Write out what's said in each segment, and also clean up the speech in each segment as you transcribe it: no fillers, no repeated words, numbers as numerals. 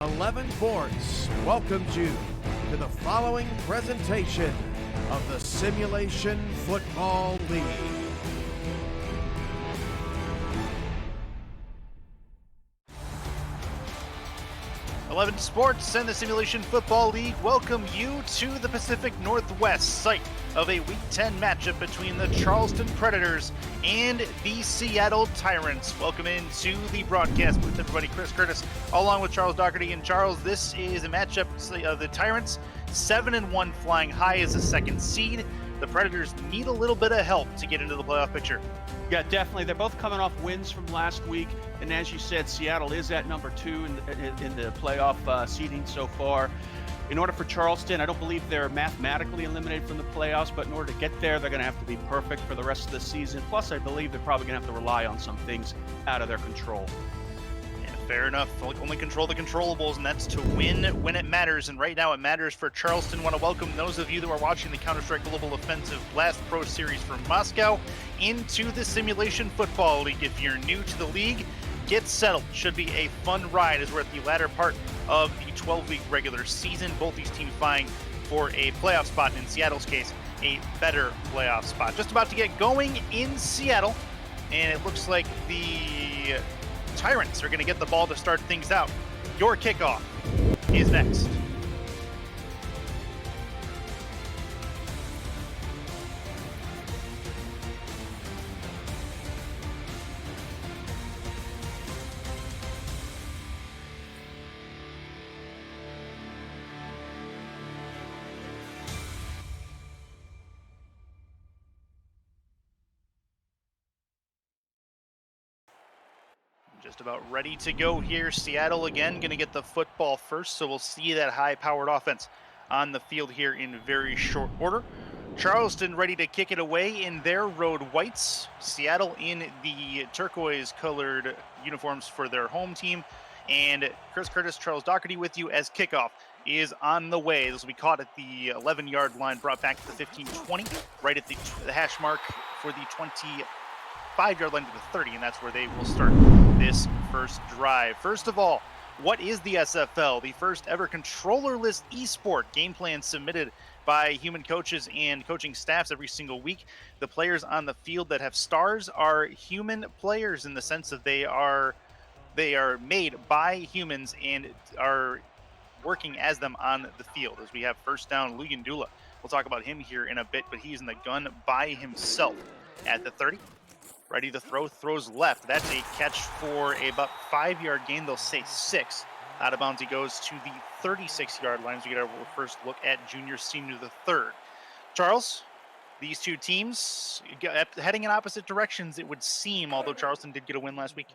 11 Sports welcomes you to the following presentation of the Simulation Football League. Eleven Sports and the Simulation Football League welcome you to the Pacific Northwest site of a Week 10 matchup between the Charleston Predators and the Seattle Tyrants. Welcome into the broadcast with everybody, Chris Curtis, along with Charles Doherty. And Charles, this is a matchup of the Tyrants, 7-1, flying high as a second seed. The Predators need a little bit of help to get into the playoff picture. Yeah, definitely. They're both coming off wins from last week. And as you said, Seattle is at number 2 in the playoff seeding so far. In order for Charleston, I don't believe they're mathematically eliminated from the playoffs, but in order to get there, they're going to have to be perfect for the rest of the season. Plus, I believe they're probably going to have to rely on some things out of their control. Yeah, fair enough. Only control the controllables, and that's to win when it matters. And right now it matters for Charleston. Want to welcome those of you that are watching the Counter-Strike Global Offensive Blast Pro Series from Moscow into the Simulation Football League. If you're new to the league, get settled. Should be a fun ride as we're at the latter part of the 12-week regular season. Both these teams vying for a playoff spot. In Seattle's case, a better playoff spot. Just about to get going in Seattle, and it looks like the Tyrants are going to get the ball to start things out. Your kickoff is next. Just about ready to go here. Seattle again going to get the football first, so we'll see that high-powered offense on the field here in very short order. Charleston ready to kick it away in their road whites. Seattle in the turquoise-colored uniforms for their home team. And Chris Curtis, Charles Doherty with you as kickoff is on the way. This will be caught at the 11-yard line, brought back to the 15-20, right at the hash mark for the 25-yard line to the 30, and that's where they will start this first drive. First of all, what is the SFL? The first ever controllerless esport. Game plan submitted by human coaches and coaching staffs every single week. The players on the field that have stars are human players in the sense that they are made by humans and are working as them on the field. As we have first down, Luyendula. We'll talk about him here in a bit, but he's in the gun by himself at the 30. Ready to throw, throws left. That's a catch for about 5-yard gain. They'll say 6. Out of bounds he goes to the 36-yard line as we get our first look at junior, senior, the third. Charles, these two teams heading in opposite directions, it would seem, although Charleston did get a win last week.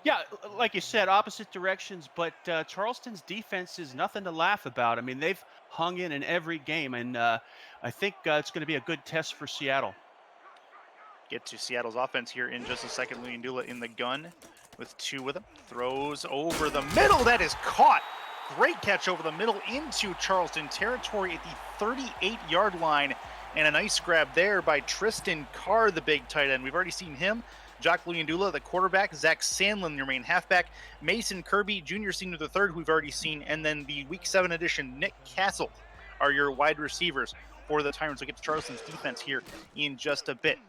Yeah, like you said, opposite directions, but Charleston's defense is nothing to laugh about. I mean, they've hung in every game, and I think it's going to be a good test for Seattle. Get to Seattle's offense here in just a second. Luyendula in the gun with 2 with him. Throws over the middle. That is caught. Great catch over the middle into Charleston territory at the 38-yard line. And a nice grab there by Tristan Carr, the big tight end. We've already seen him. Jock Luyendula, the quarterback. Zach Sandlin, your main halfback. Mason Kirby, junior, senior, the third, who we've already seen. And then the Week 7 edition, Nick Castle, are your wide receivers for the Tyrants. We'll get to Charleston's defense here in just a bit.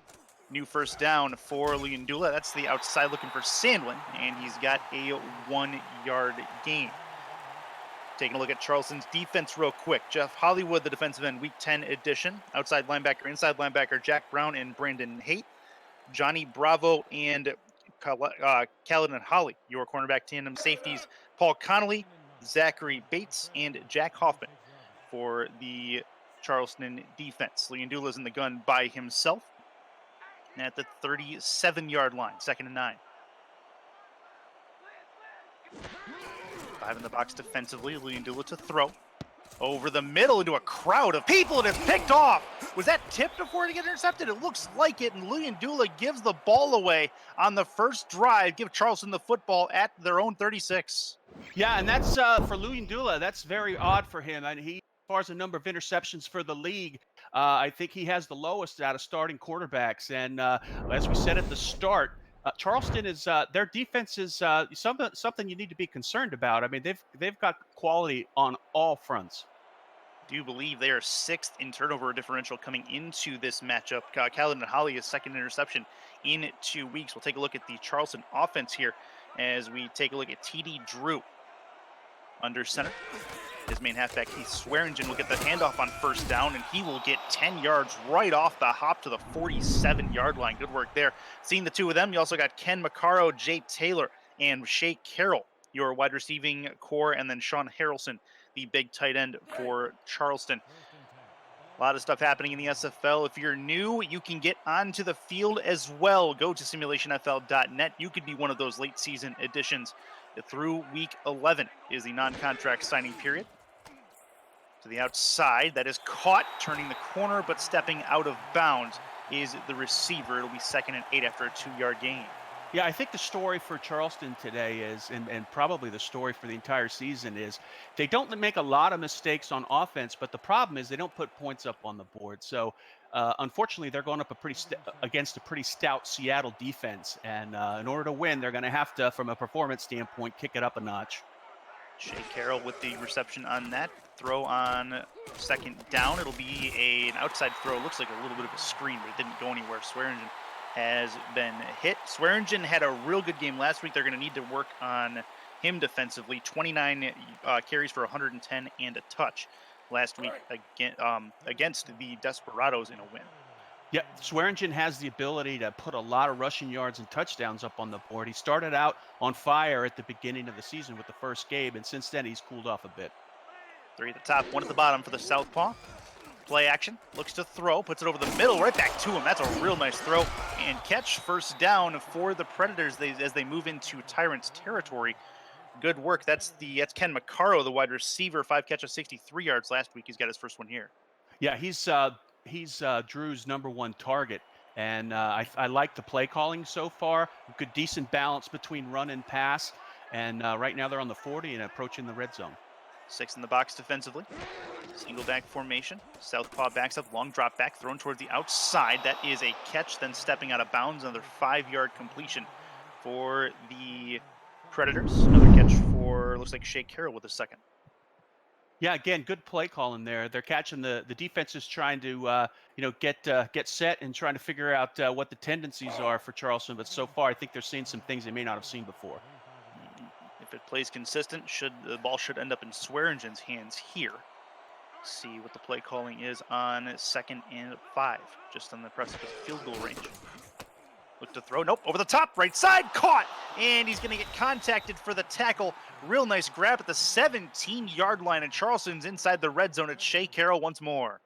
New first down for Luyendula. That's the outside looking for Sandlin, and he's got a 1-yard gain. Taking a look at Charleston's defense real quick. Jeff Hollywood, the defensive end, Week 10 edition. Outside linebacker, inside linebacker, Jack Brown and Brandon Haight. Johnny Bravo and Caledon Holly, your cornerback tandem. Safeties, Paul Connolly, Zachary Bates, and Jack Hoffman for the Charleston defense. Luyendula's in the gun by himself. At the 37-yard line, 2nd and 9. 5 in the box defensively. Luyendula to throw. Over the middle into a crowd of people, and it's picked off. Was that tipped before it got intercepted? It looks like it, and Luyendula gives the ball away on the first drive. Give Charleston the football at their own 36. Yeah, and that's for Luyendula. That's very odd for him. And he, as far as the number of interceptions for the league, I think he has the lowest out of starting quarterbacks. And as we said at the start, Charleston is their defense is something you need to be concerned about. I mean, they've got quality on all fronts. Do believe they are 6th in turnover differential coming into this matchup. Calvin Holly's second interception in 2 weeks. We'll take a look at the Charleston offense here as we take a look at TD Drew under center. His main halfback, Keith Swearingen, will get the handoff on first down, and he will get 10 yards right off the hop to the 47-yard line. Good work there. Seeing the two of them, you also got Ken McCarro, Jay Taylor, and Shea Carroll, your wide receiving core, and then Sean Harrelson, the big tight end for Charleston. A lot of stuff happening in the SFL. If you're new, you can get onto the field as well. Go to simulationfl.net. You could be one of those late season additions. Through week 11 is the non-contract signing period. To the outside, that is caught, turning the corner, but stepping out of bounds is the receiver. It'll be 2nd and 8 after a 2-yard gain. Yeah, I think the story for Charleston today is, and probably the story for the entire season is, they don't make a lot of mistakes on offense, but the problem is they don't put points up on the board. So, unfortunately, they're going up against a pretty stout Seattle defense, and in order to win, they're going to have to, from a performance standpoint, kick it up a notch. Shea Carroll with the reception on that throw on 2nd down. It'll be an outside throw. Looks like a little bit of a screen, but it didn't go anywhere. Swearingen has been hit. Swearingen had a real good game last week. They're going to need to work on him defensively. 29 carries for 110 and a touch last week against the Desperados in a win. Yeah, Swearingen has the ability to put a lot of rushing yards and touchdowns up on the board. He started out on fire at the beginning of the season with the first game, and since then he's cooled off a bit. 3 at the top, 1 at the bottom for the Southpaw. Play action, looks to throw, puts it over the middle, right back to him. That's a real nice throw and catch. First down for the Predators as they move into Tyrants territory. Good work. That's Ken McCarro, the wide receiver, 5 catches, 63 yards last week. He's got his first one here. Yeah, he's Drew's #1 target, and I like the play calling so far. Good, decent balance between run and pass, and right now they're on the 40 and approaching the red zone. 6 in the box defensively. Single back formation. Southpaw backs up, long drop back, thrown towards the outside. That is a catch, then stepping out of bounds. Another 5-yard completion for the Predators. Another catch for, looks like Shea Carroll with a second. Yeah, again, good play calling there. They're catching the defense is trying to get set and trying to figure out what the tendencies are for Charleston. But so far, I think they're seeing some things they may not have seen before. If it plays consistent, the ball should end up in Swearingen's hands here. See what the play calling is on 2nd and 5, just on the precipice of field goal range. Look to throw, nope, over the top, right side, caught, and he's going to get contacted for the tackle. Real nice grab at the 17-yard line, and Charleston's inside the red zone. It's Shea Carroll once more.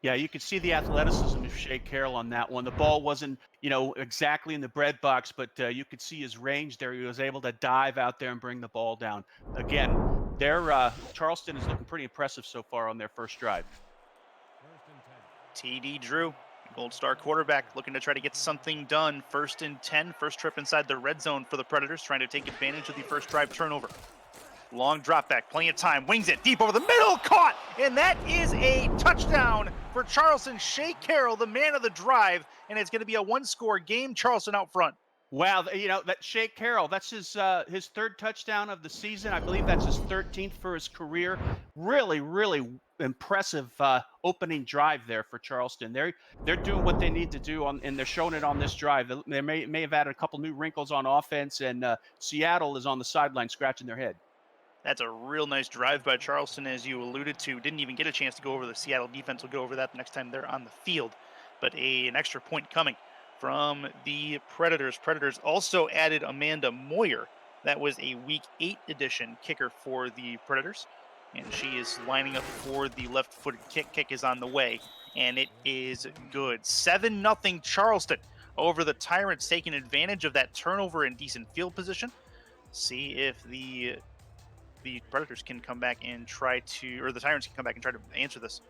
Yeah, you could see the athleticism of Shea Carroll on that one. The ball wasn't, exactly in the bread box, but you could see his range there. He was able to dive out there and bring the ball down. Again, Charleston is looking pretty impressive so far on their first drive. TD Drew, Gold Star quarterback, looking to try to get something done. 1st and 10, first trip inside the red zone for the Predators, trying to take advantage of the first drive turnover. Long drop back, plenty of time, wings it deep over the middle, caught, and that is a touchdown for Charleston. Shea Carroll, the man of the drive, and it's going to be a 1-score game. Charleston out front. Wow, that Shea Carroll, that's his 3rd touchdown of the season. I believe that's his 13th for his career. Really, really impressive opening drive there for Charleston. They're doing what they need to do and they're showing it on this drive. They may have added a couple new wrinkles on offense, and Seattle is on the sideline scratching their head. That's a real nice drive by Charleston, as you alluded to. Didn't even get a chance to go over the Seattle defense. We'll go over that the next time they're on the field. But an extra point coming from the Predators. Predators also added Amanda Moyer. That was a Week 8 edition kicker for the Predators. And she is lining up for the left-footed kick. Kick is on the way, and it is good. 7-0 Charleston over the Tyrants, taking advantage of that turnover and decent field position. See if the Predators can come back and or the Tyrants can come back and try to answer this.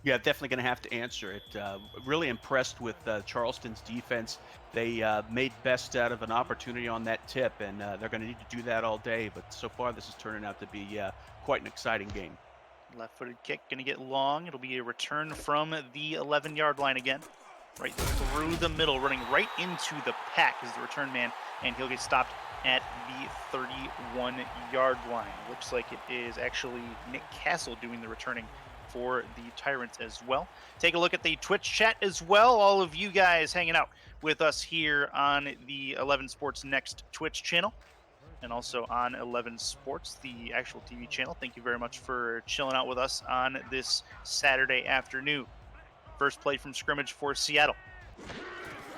Yeah, definitely going to have to answer it. Really impressed with Charleston's defense. They made best out of an opportunity on that tip, and they're going to need to do that all day. But so far, this is turning out to be quite an exciting game. Left-footed kick going to get long. It'll be a return from the 11-yard line again. right through the middle, running right into the pack as the return man, and he'll get stopped at the 31-yard line. Looks like it is actually Nick Castle doing the returning for the Tyrants as well. Take a look at the Twitch chat as well. All of you guys hanging out with us here on the 11 Sports Next Twitch channel and also on 11 Sports, the actual TV channel. Thank you very much for chilling out with us on this Saturday afternoon. First play from scrimmage for Seattle.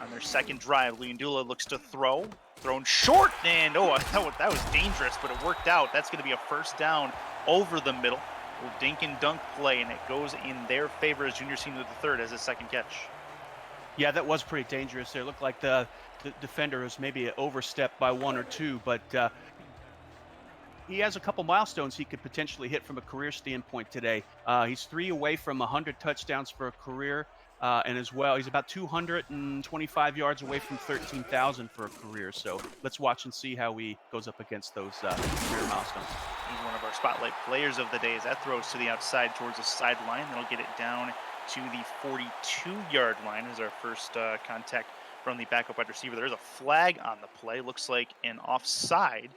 On their second drive, Leandula looks to throw. Thrown short, and that was dangerous, but it worked out. That's going to be a first down over the middle. Little dink and dunk play, and it goes in their favor as junior senior the third as a second catch. Yeah, that was pretty dangerous there. It looked like the defender was maybe overstepped by one or two, but he has a couple milestones he could potentially hit from a career standpoint today. He's 3 away from 100 touchdowns for a career, and as well, he's about 225 yards away from 13,000 for a career. So let's watch and see how he goes up against those career milestones. He's one of our spotlight players of the day as that throws to the outside towards the sideline. That'll get it down to the 42-yard line as our first contact from the backup wide receiver. There's a flag on the play. Looks like an offside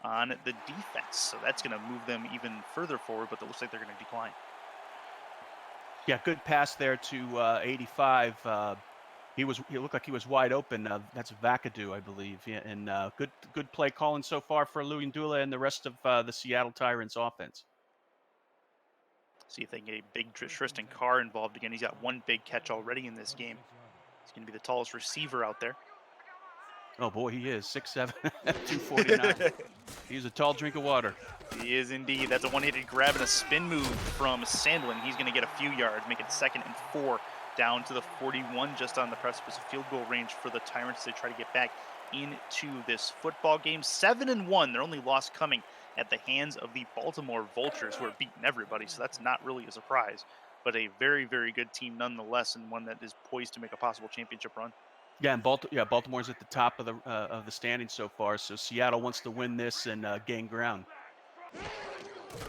on the defense. So that's going to move them even further forward, but it looks like they're going to decline. Yeah, good pass there to 85. He looked like he was wide open. That's Vakadu, I believe. Yeah, and good play calling so far for Leandula and the rest of the Seattle Tyrants offense. See if they can get a big Tristan Carr involved again. He's got one big catch already in this game. He's going to be the tallest receiver out there. Oh boy, he is 6'7", 249. He's a tall drink of water. He is indeed. That's a one-handed grab and a spin move from Sandlin. He's going to get a few yards, make it 2nd and 4 down to the 41, just on the precipice of field goal range for the Tyrants as they try to get back into this football game. 7-1, their only loss coming at the hands of the Baltimore Vultures, who are beating everybody, so that's not really a surprise. But a very, very good team nonetheless, and one that is poised to make a possible championship run. Yeah, and Baltimore's at the top of the standings so far. So Seattle wants to win this and gain ground.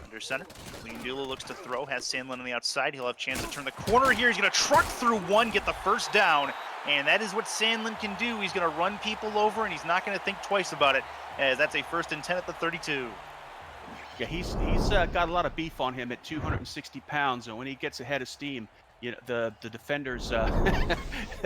Under center, Leandula looks to throw, has Sandlin on the outside. He'll have a chance to turn the corner here. He's going to truck through one, get the first down, and that is what Sandlin can do. He's going to run people over, and he's not going to think twice about it, as that's a 1st and 10 at the 32. Yeah, he's got a lot of beef on him at 260 pounds, and when he gets ahead of steam, you know, the defenders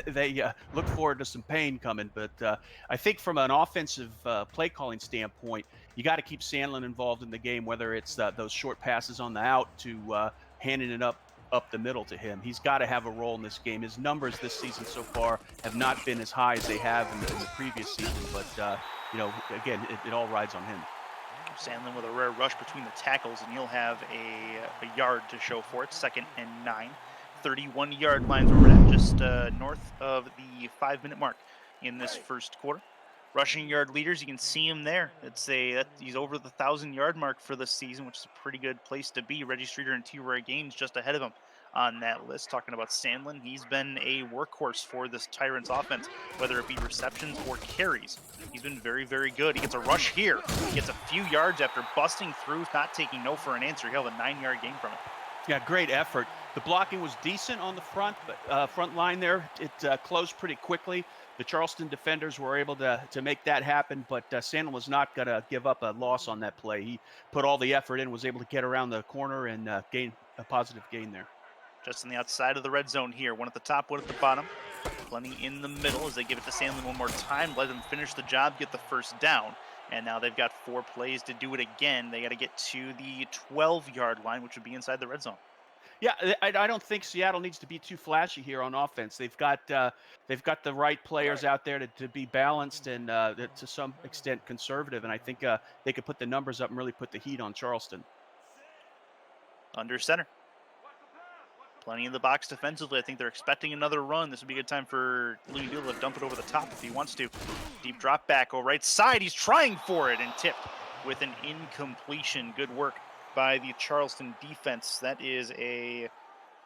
they look forward to some pain coming. But I think from an offensive play calling standpoint, you got to keep Sandlin involved in the game, whether it's those short passes on the out to handing it up the middle to him. He's got to have a role in this game. His numbers this season so far have not been as high as they have in the previous season, but you know, again, it all rides on him. Sandlin with a rare rush between the tackles, and he'll have a yard to show for it. 2nd and 9. 31-yard lines where we're at, just north of the 5-minute mark in this first quarter. Rushing yard leaders, you can see him there. He's over the 1,000-yard mark for this season, which is a pretty good place to be. Reggie Streeter and T-Roy Gaines just ahead of him on that list. Talking about Sandlin, he's been a workhorse for this Tyrants offense, whether it be receptions or carries. He's been very, very good. He gets a rush here. He gets a few yards after busting through, not taking no for an answer. He'll have a 9-yard gain from it. Yeah, great effort. The blocking was decent on the front line there. It closed pretty quickly. The Charleston defenders were able to make that happen, but Sandlin was not going to give up a loss on that play. He put all the effort in, was able to get around the corner and gain a positive gain there. Just on the outside of the red zone here. One at the top, one at the bottom. Plenty in the middle as they give it to Sandlin one more time. Let them finish the job, get the first down. And now they've got 4 plays to do it again. They got to get to the 12-yard line, which would be inside the red zone. Yeah, I don't think Seattle needs to be too flashy here on offense. They've got the right players out there to be balanced and to some extent conservative, and I think they could put the numbers up and really put the heat on Charleston. Under center. Plenty in the box defensively. I think they're expecting another run. This would be a good time for Leandula to dump it over the top if he wants to. Deep drop back, go right side. He's trying for it and tipped with an incompletion. Good work by the Charleston defense. That is a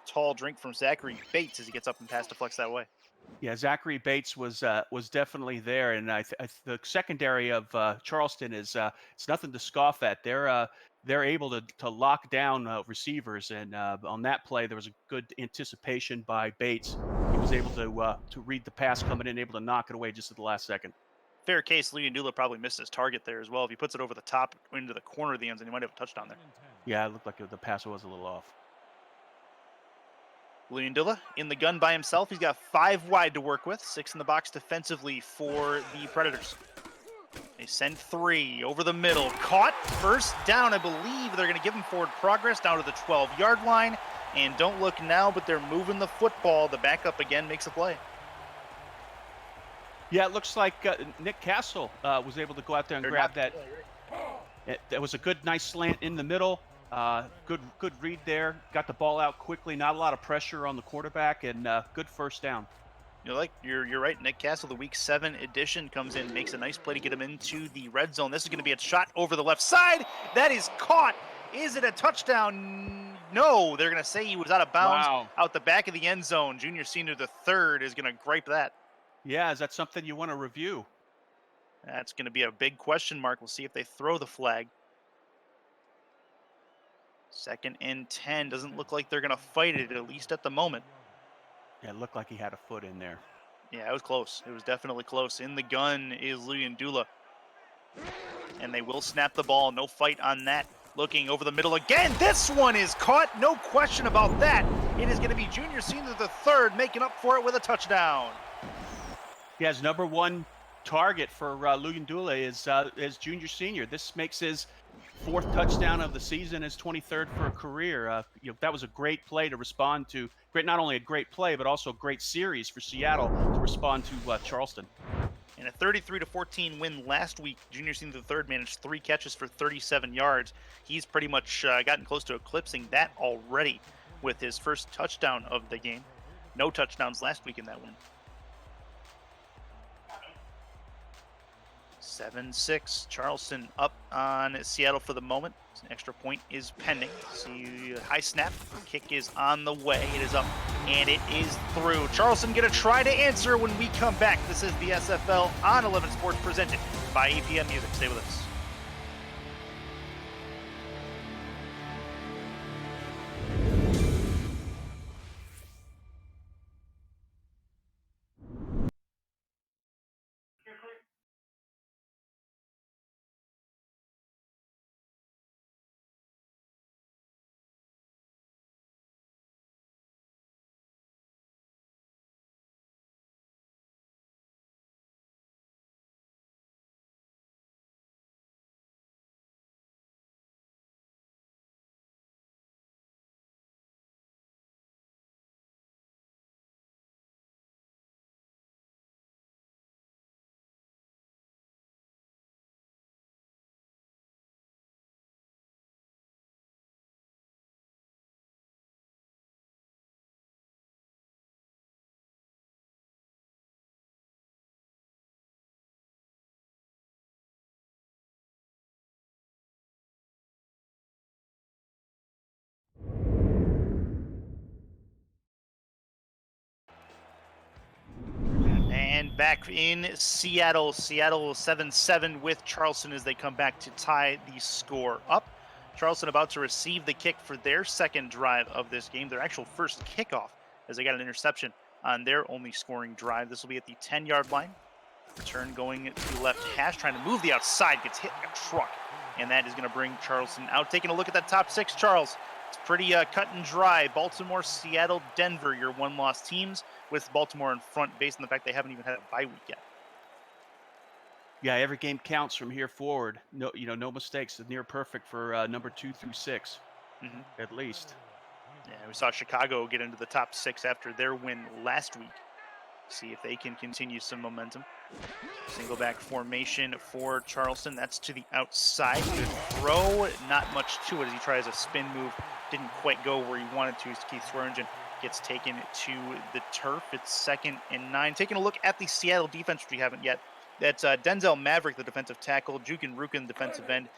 tall drink from Zachary Bates as he gets up and pass deflects that way. Yeah, Zachary Bates was definitely there, and the secondary of Charleston is it's nothing to scoff at. They're able to lock down receivers, and on that play there was a good anticipation by Bates. He was able to read the pass coming in, able to knock it away just at the last second. Fair case, Luyendula probably missed his target there as well. If he puts it over the top into the corner of the end zone, he might have a touchdown there. Yeah, it looked like the pass was a little off. Luyendula in the gun by himself. He's got 5 wide to work with, 6 in the box defensively for the Predators. They send 3 over the middle. Caught, first down, I believe. They're going to give him forward progress down to the 12-yard line. And don't look now, but they're moving the football. The backup again makes a play. Yeah, it looks like Nick Castle was able to go out there and grab that. That was a good, nice slant in the middle. Good read there. Got the ball out quickly. Not a lot of pressure on the quarterback, and good first down. You're right. Nick Castle, the Week 7 edition, comes in, makes a nice play to get him into the red zone. This is going to be a shot over the left side. That is caught. Is it a touchdown? No, they're going to say he was out of bounds out the back of the end zone. Junior senior, the third, is going to gripe that. Yeah, is that something you want to review? That's going to be a big question mark. We'll see if they throw the flag. 2nd and 10. Doesn't look like they're going to fight it, at least at the moment. Yeah, it looked like he had a foot in there. Yeah, it was close. It was definitely close. In the gun is Luyendula. And they will snap the ball. No fight on that. Looking over the middle again. This one is caught. No question about that. It is going to be junior senior the third making up for it with a touchdown. He has number 1 target for Luyendula is junior senior. This makes his 4th touchdown of the season, his 23rd for a career. That was a great play to respond to. Not only a great play, but also a great series for Seattle to respond to Charleston. In a 33-14 win last week, junior senior the third managed 3 catches for 37 yards. He's pretty much gotten close to eclipsing that already with his first touchdown of the game. No touchdowns last week in that win. 7-6, Charleston up on Seattle for the moment. An extra point is pending. See, high snap, kick is on the way. It is up, and it is through. Charleston going to try to answer when we come back. This is the SFL on 11 Sports presented by APM Music. Stay with us. And back in Seattle. Seattle 7-7 with Charleston as they come back to tie the score up. Charleston about to receive the kick for their second drive of this game, their actual first kickoff, as they got an interception on their only scoring drive. This will be at the 10-yard line. Return going to left hash, trying to move the outside, gets hit like a truck. And that is going to bring Charleston out. Taking a look at that top 6, Charles. It's pretty cut and dry. Baltimore, Seattle, Denver, your one-loss teams, with Baltimore in front based on the fact they haven't even had a bye week yet. Yeah, every game counts from here forward. No mistakes. Near perfect for number 2 through 6, at least. Yeah, we saw Chicago get into the top 6 after their win last week. See if they can continue some momentum. Single back formation for Charleston. That's to the outside. Good throw. Not much to it as he tries a spin move. Didn't quite go where he wanted to as Keith Swearingen gets taken to the turf. It's 2nd and 9. Taking a look at the Seattle defense, which we haven't yet. That's Denzel Maverick, the defensive tackle. Jukin Rukin, defensive end.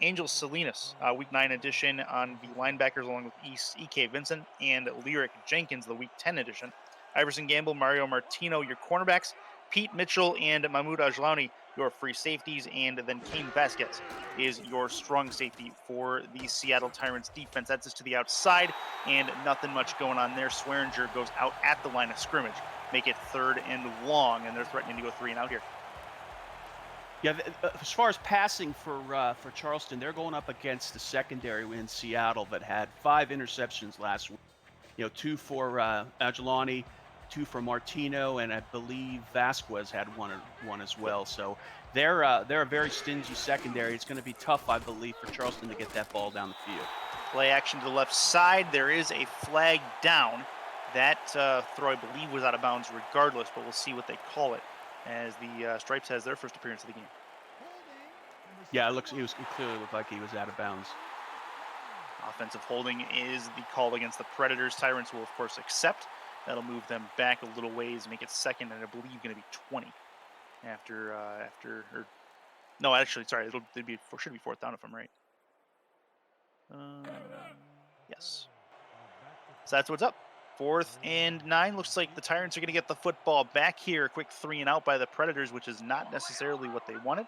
Angel Salinas, Week 9 edition on the linebackers, along with E.K. Vincent. And Lyric Jenkins, the Week 10 edition. Iverson Gamble, Mario Martino, your cornerbacks. Pete Mitchell and Mahmoud Ajlani, your free safeties, and then Kane Vasquez is your strong safety for the Seattle Tyrants defense. That's just to the outside, and nothing much going on there. Swearinger goes out at the line of scrimmage, make it 3rd and long, and they're threatening to go 3 and out here. Yeah, as far as passing for Charleston, they're going up against the secondary in Seattle that had 5 interceptions last week. 2 for Agilani, 2 for Martino, and I believe Vasquez had one as well. So they're a very stingy secondary. It's going to be tough, I believe, for Charleston to get that ball down the field. Play action to the left side. There is a flag down. That throw, I believe, was out of bounds regardless, but we'll see what they call it as the Stripes has their first appearance of the game. Yeah, it clearly looked like he was out of bounds. Offensive holding is the call against the Predators. Tyrants will, of course, accept. That'll move them back a little ways, make it 2nd, and I believe going to be 20 no, actually, sorry, should be 4th down if I'm right. Yes. So that's what's up. 4th and 9. Looks like the Tyrants are going to get the football back here. A quick 3 and out by the Predators, which is not necessarily what they wanted,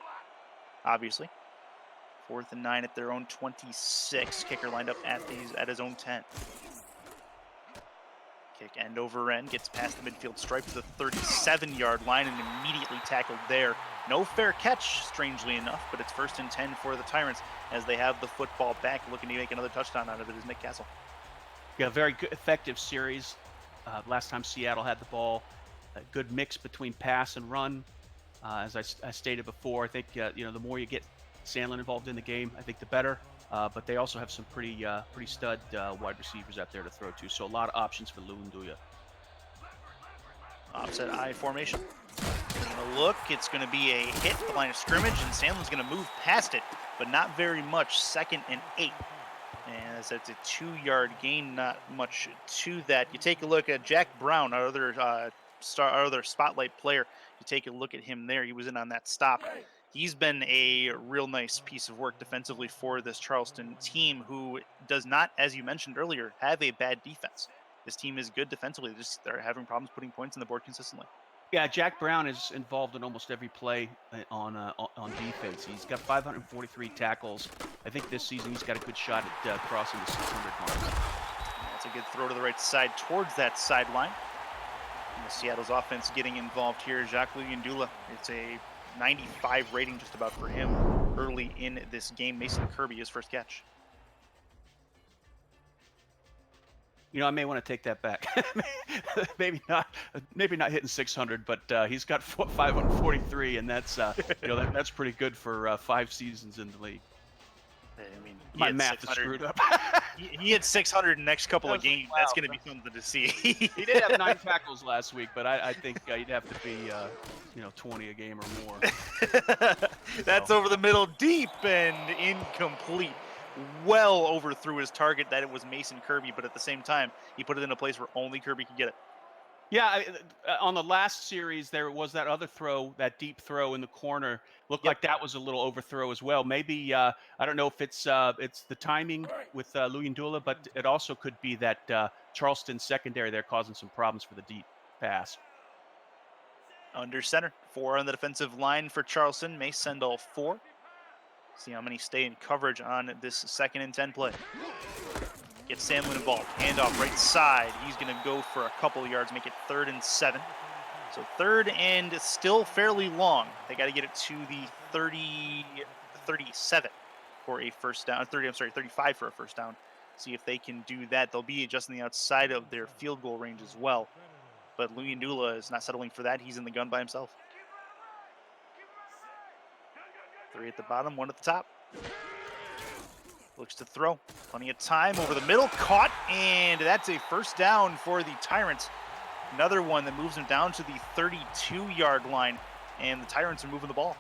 obviously. 4th and 9 at their own 26. Kicker lined up at his own 10. Kick end over end, gets past the midfield stripe to the 37-yard line and immediately tackled there. No fair catch, strangely enough, but it's 1st and 10 for the Tyrants as they have the football back, looking to make another touchdown out of it is Nick Castle. Yeah, very good, effective series. Last time Seattle had the ball, a good mix between pass and run. As I stated before, I think the more you get Sandlin involved in the game, I think the better. But they also have some pretty stud wide receivers out there to throw to. So a lot of options for Lewandowski. Offset I formation. A look, it's going to be a hit at the line of scrimmage, and Sandlin's going to move past it, but not very much. 2nd and 8. And that's a 2-yard gain, not much to that. You take a look at Jack Brown, our other spotlight player. You take a look at him there. He was in on that stop. He's been a real nice piece of work defensively for this Charleston team, who does not, as you mentioned earlier, have a bad defense. This team is good defensively. They're having problems putting points on the board consistently. Yeah, Jack Brown is involved in almost every play on defense. He's got 543 tackles. I think this season he's got a good shot at crossing the 600 mark. That's a good throw to the right side towards that sideline. And Seattle's offense getting involved here. Jacques Luyendula, it's a 95 rating just about for him early in this game. Mason Kirby, his first catch. I may want to take that back. maybe not hitting 600, but he's got 543, and that's that's pretty good for 5 seasons in the league. I mean, my math is screwed up. He had 600 in the next couple of games. Wow. That's going to be something to see. He did have 9 tackles last week, but I think he'd have to be 20 a game or more. That's over the middle, deep and incomplete. Well overthrew his target. That it was Mason Kirby, but at the same time, he put it in a place where only Kirby could get it. Yeah, on the last series, there was that other throw, that deep throw in the corner. Looked like that was a little overthrow as well. Maybe, I don't know if it's the timing with Luyendula, but it also could be that Charleston secondary there causing some problems for the deep pass. Under center, 4 on the defensive line for Charleston. May send all 4. See how many stay in coverage on this 2nd and 10 play. Get Sandlin involved. Handoff right side. He's going to go for a couple of yards, make it 3rd and 7. So 3rd and still fairly long. They got to get it to the 37 for a first down. 35 for a first down. See if they can do that. They'll be just on the outside of their field goal range as well. But Luyendula is not settling for that. He's in the gun by himself. 3 at the bottom, 1 at the top. Looks to throw. Plenty of time over the middle. Caught, and that's a first down for the Tyrants. Another one that moves them down to the 32-yard line, and the Tyrants are moving the ball.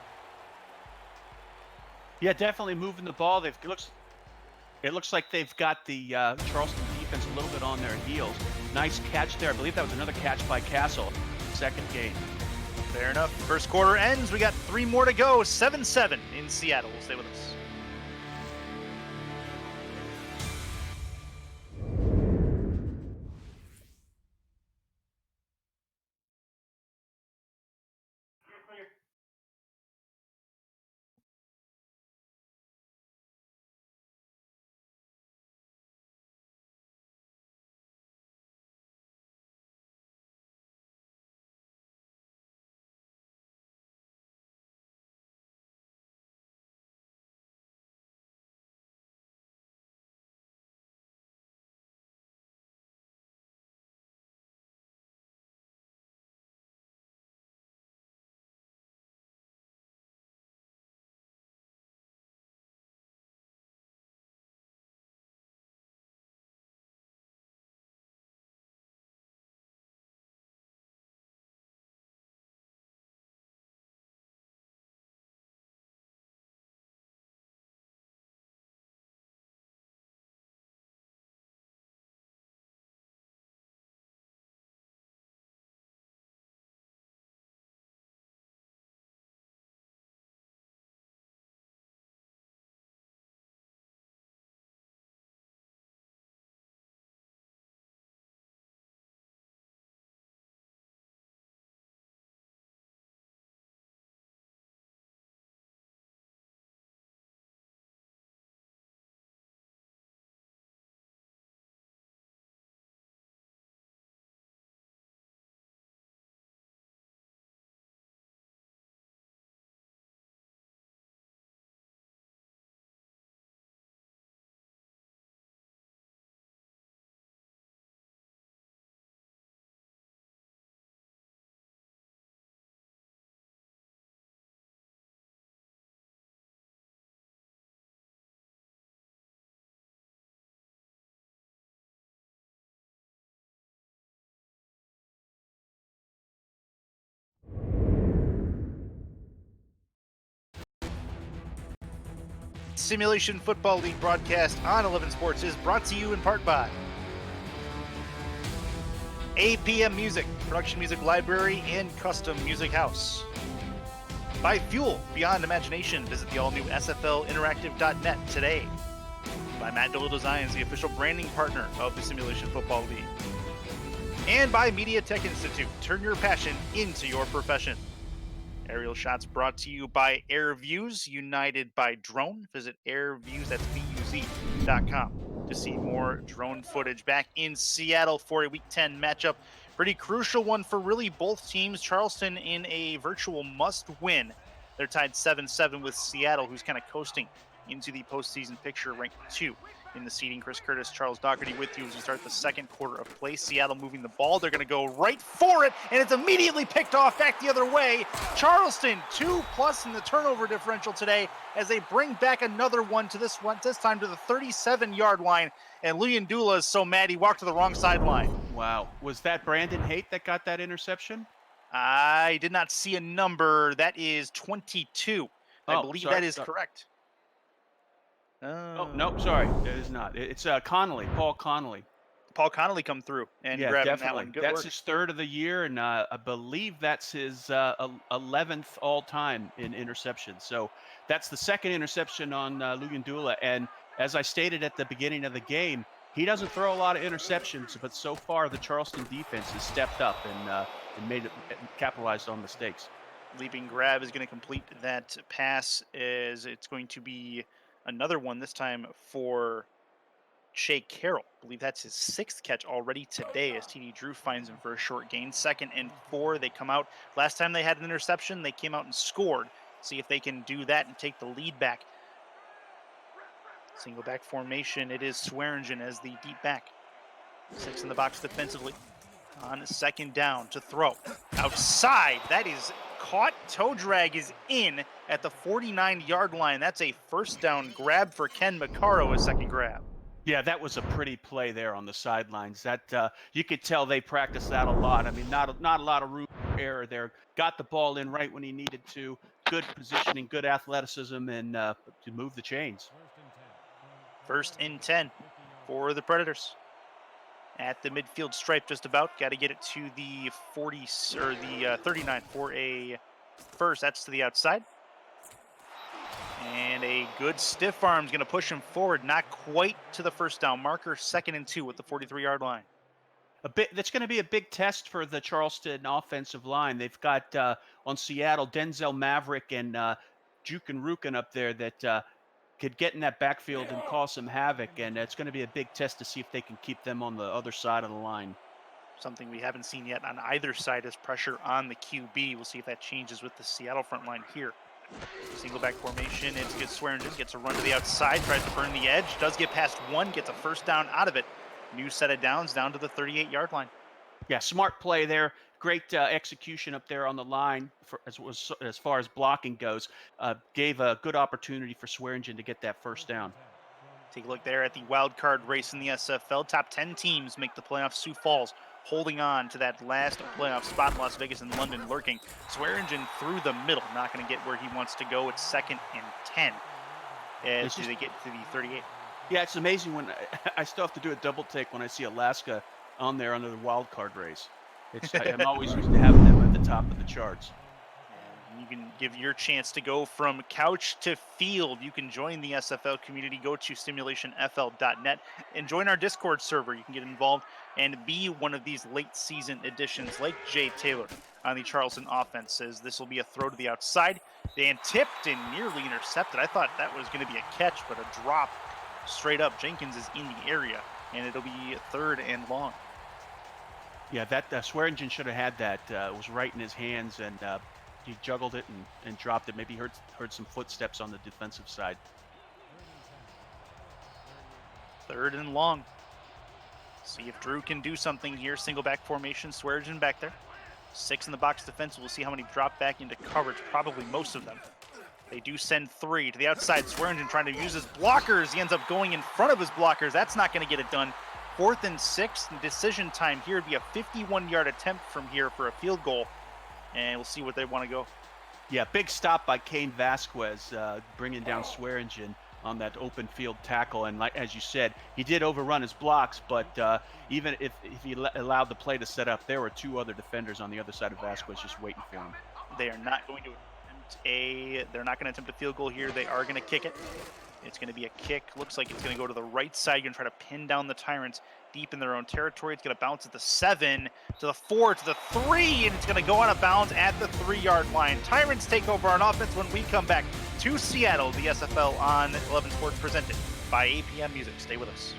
Yeah, definitely moving the ball. It looks like they've got the Charleston defense a little bit on their heels. Nice catch there. I believe that was another catch by Castle. 2nd game. Fair enough. First quarter ends. We got 3 more to go. 7-7 in Seattle. Stay with us. Simulation Football League broadcast on 11 Sports is brought to you in part by APM Music, Production Music Library and Custom Music House. By Fuel Beyond Imagination, visit the all-new sflinteractive.net today. By Matt Dole Designs, the official branding partner of the Simulation Football League. And by Media Tech Institute, turn your passion into your profession. Aerial shots brought to you by AirViews, united by drone. Visit AirViews, that's VUZ.com, to see more drone footage. Back in Seattle for a Week 10 matchup. Pretty crucial one for really both teams. Charleston in a virtual must-win. They're tied 7-7 with Seattle, who's kind of coasting into the postseason picture, ranked 2 in the seeding. Chris Curtis, Charles Doherty with you as we start the second quarter of play. Seattle moving the ball. They're going to go right for it, and it's immediately picked off back the other way. Charleston 2+ in the turnover differential today as they bring back another one to this time to the 37-yard line. And Luyendula is so mad he walked to the wrong sideline. Wow. Was that Brandon Haight that got that interception? I did not see a number. That is 22. I believe that is correct. Oh, no, sorry. It is not. It's Connolly, Paul Connolly. Paul Connolly come through and grabbing definitely. that one. Good that's work. his third of the year, and I believe that's his 11th all-time in interceptions. So that's the second interception on Luyendula. And as I stated at the beginning of the game, he doesn't throw a lot of interceptions, but so far the Charleston defense has stepped up and made it, capitalized on mistakes. Leaping grab is going to complete that pass, as it's going to be another one this time for Shea Carroll. I believe that's his 6th catch already today as TD Drew finds him for a short gain. 2nd and 4, they come out. Last time they had an interception, they came out and scored. See if they can do that and take the lead back. Single back formation, it is Swearingen as the deep back. 6 in the box defensively. On 2nd down to throw. Outside, that is caught. Toe drag is in at the 49-yard line. That's a first down grab for Ken McCarro, a second grab. Yeah, that was a pretty play there on the sidelines. That you could tell they practiced that a lot. I mean, not a lot of room for error there. Got the ball in right when he needed to. Good positioning, good athleticism, and to move the chains. 1st and 10 for the Predators. At the midfield stripe, just about. Got to get it to the 40 or the 39 for a first. That's to the outside. And a good stiff arm is going to push him forward. Not quite to the first down marker. 2nd and 2 with the 43-yard line. That's going to be a big test for the Charleston offensive line. They've got on Seattle Denzel Maverick and Jukin Rukin up there that could get in that backfield and cause some havoc, and it's going to be a big test to see if they can keep them on the other side of the line. Something we haven't seen yet on either side is pressure on the QB. We'll see if that changes with the Seattle front line here. Single back formation. It's good. Swearingen gets a run to the outside, tries to burn the edge, does get past one, gets a first down out of it. New set of downs down to the 38-yard line. Yeah, smart play there. Great execution up there on the line as far as blocking goes. Gave a good opportunity for Swearingen to get that first down. Take a look there at the wild card race in the SFL. Top 10 teams make the playoffs. Sioux Falls holding on to that last playoff spot. Las Vegas and London lurking. Swearingen through the middle, not going to get where he wants to go. It's 2nd and 10 as they get to the 38. Yeah, it's amazing when I still have to do a double take when I see Alaska on there under the wild card race. I'm always used to having them at the top of the charts. And you can give your chance to go from couch to field. You can join the SFL community. Go to simulationfl.net and join our Discord server. You can get involved and be one of these late season additions like Jay Taylor on the Charleston offense. As this will be a throw to the outside. Dan tipped and nearly intercepted. I thought that was going to be a catch, but a drop straight up. Jenkins is in the area, and it'll be 3rd and long. Yeah, that Swearingen should have had that. It was right in his hands, and he juggled it and dropped it. Maybe heard some footsteps on the defensive side. 3rd and long. See if Drew can do something here. Single back formation. Swearingen back there. 6 in the box defense. We'll see how many drop back into coverage. Probably most of them. They do send 3 to the outside. Swearingen trying to use his blockers. He ends up going in front of his blockers. That's not going to get it done. 4th and 6. Decision time here would be a 51-yard attempt from here for a field goal. And we'll see what they want to go. Yeah, big stop by Kane Vasquez, bringing down Swearingen. on that open field tackle. And like as you said, he did overrun his blocks, but even if he allowed the play to set up, there were two other defenders on the other side of Vasquez just waiting for him. They are not going to attempt a field goal here. They are going to kick it. It's going to be a kick. Looks like it's going to go to the right side. Going to try to pin down the Tyrants deep in their own territory. It's going to bounce at the 7, to the 4, to the 3, and it's going to go out of bounds at the 3-yard line. Tyrants take over on offense when we come back to Seattle. The SFL on 11 Sports presented by APM Music. Stay with us.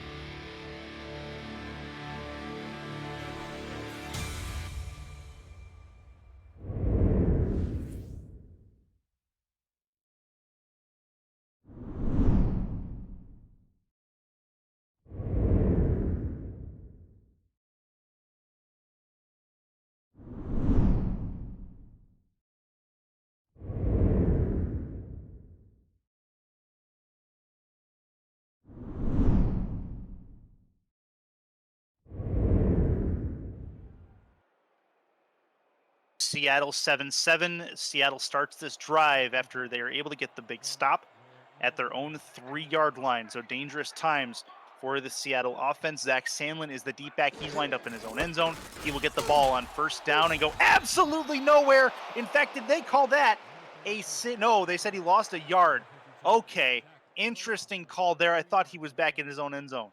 Seattle 7-7. Seattle starts this drive after they are able to get the big stop at their own 3-yard line. So dangerous times for the Seattle offense. Zach Sandlin is the deep back. He's lined up in his own end zone. He will get the ball on first down and go absolutely nowhere. In fact, did they call that no, they said he lost a yard. Okay, interesting call there. I thought he was back in his own end zone.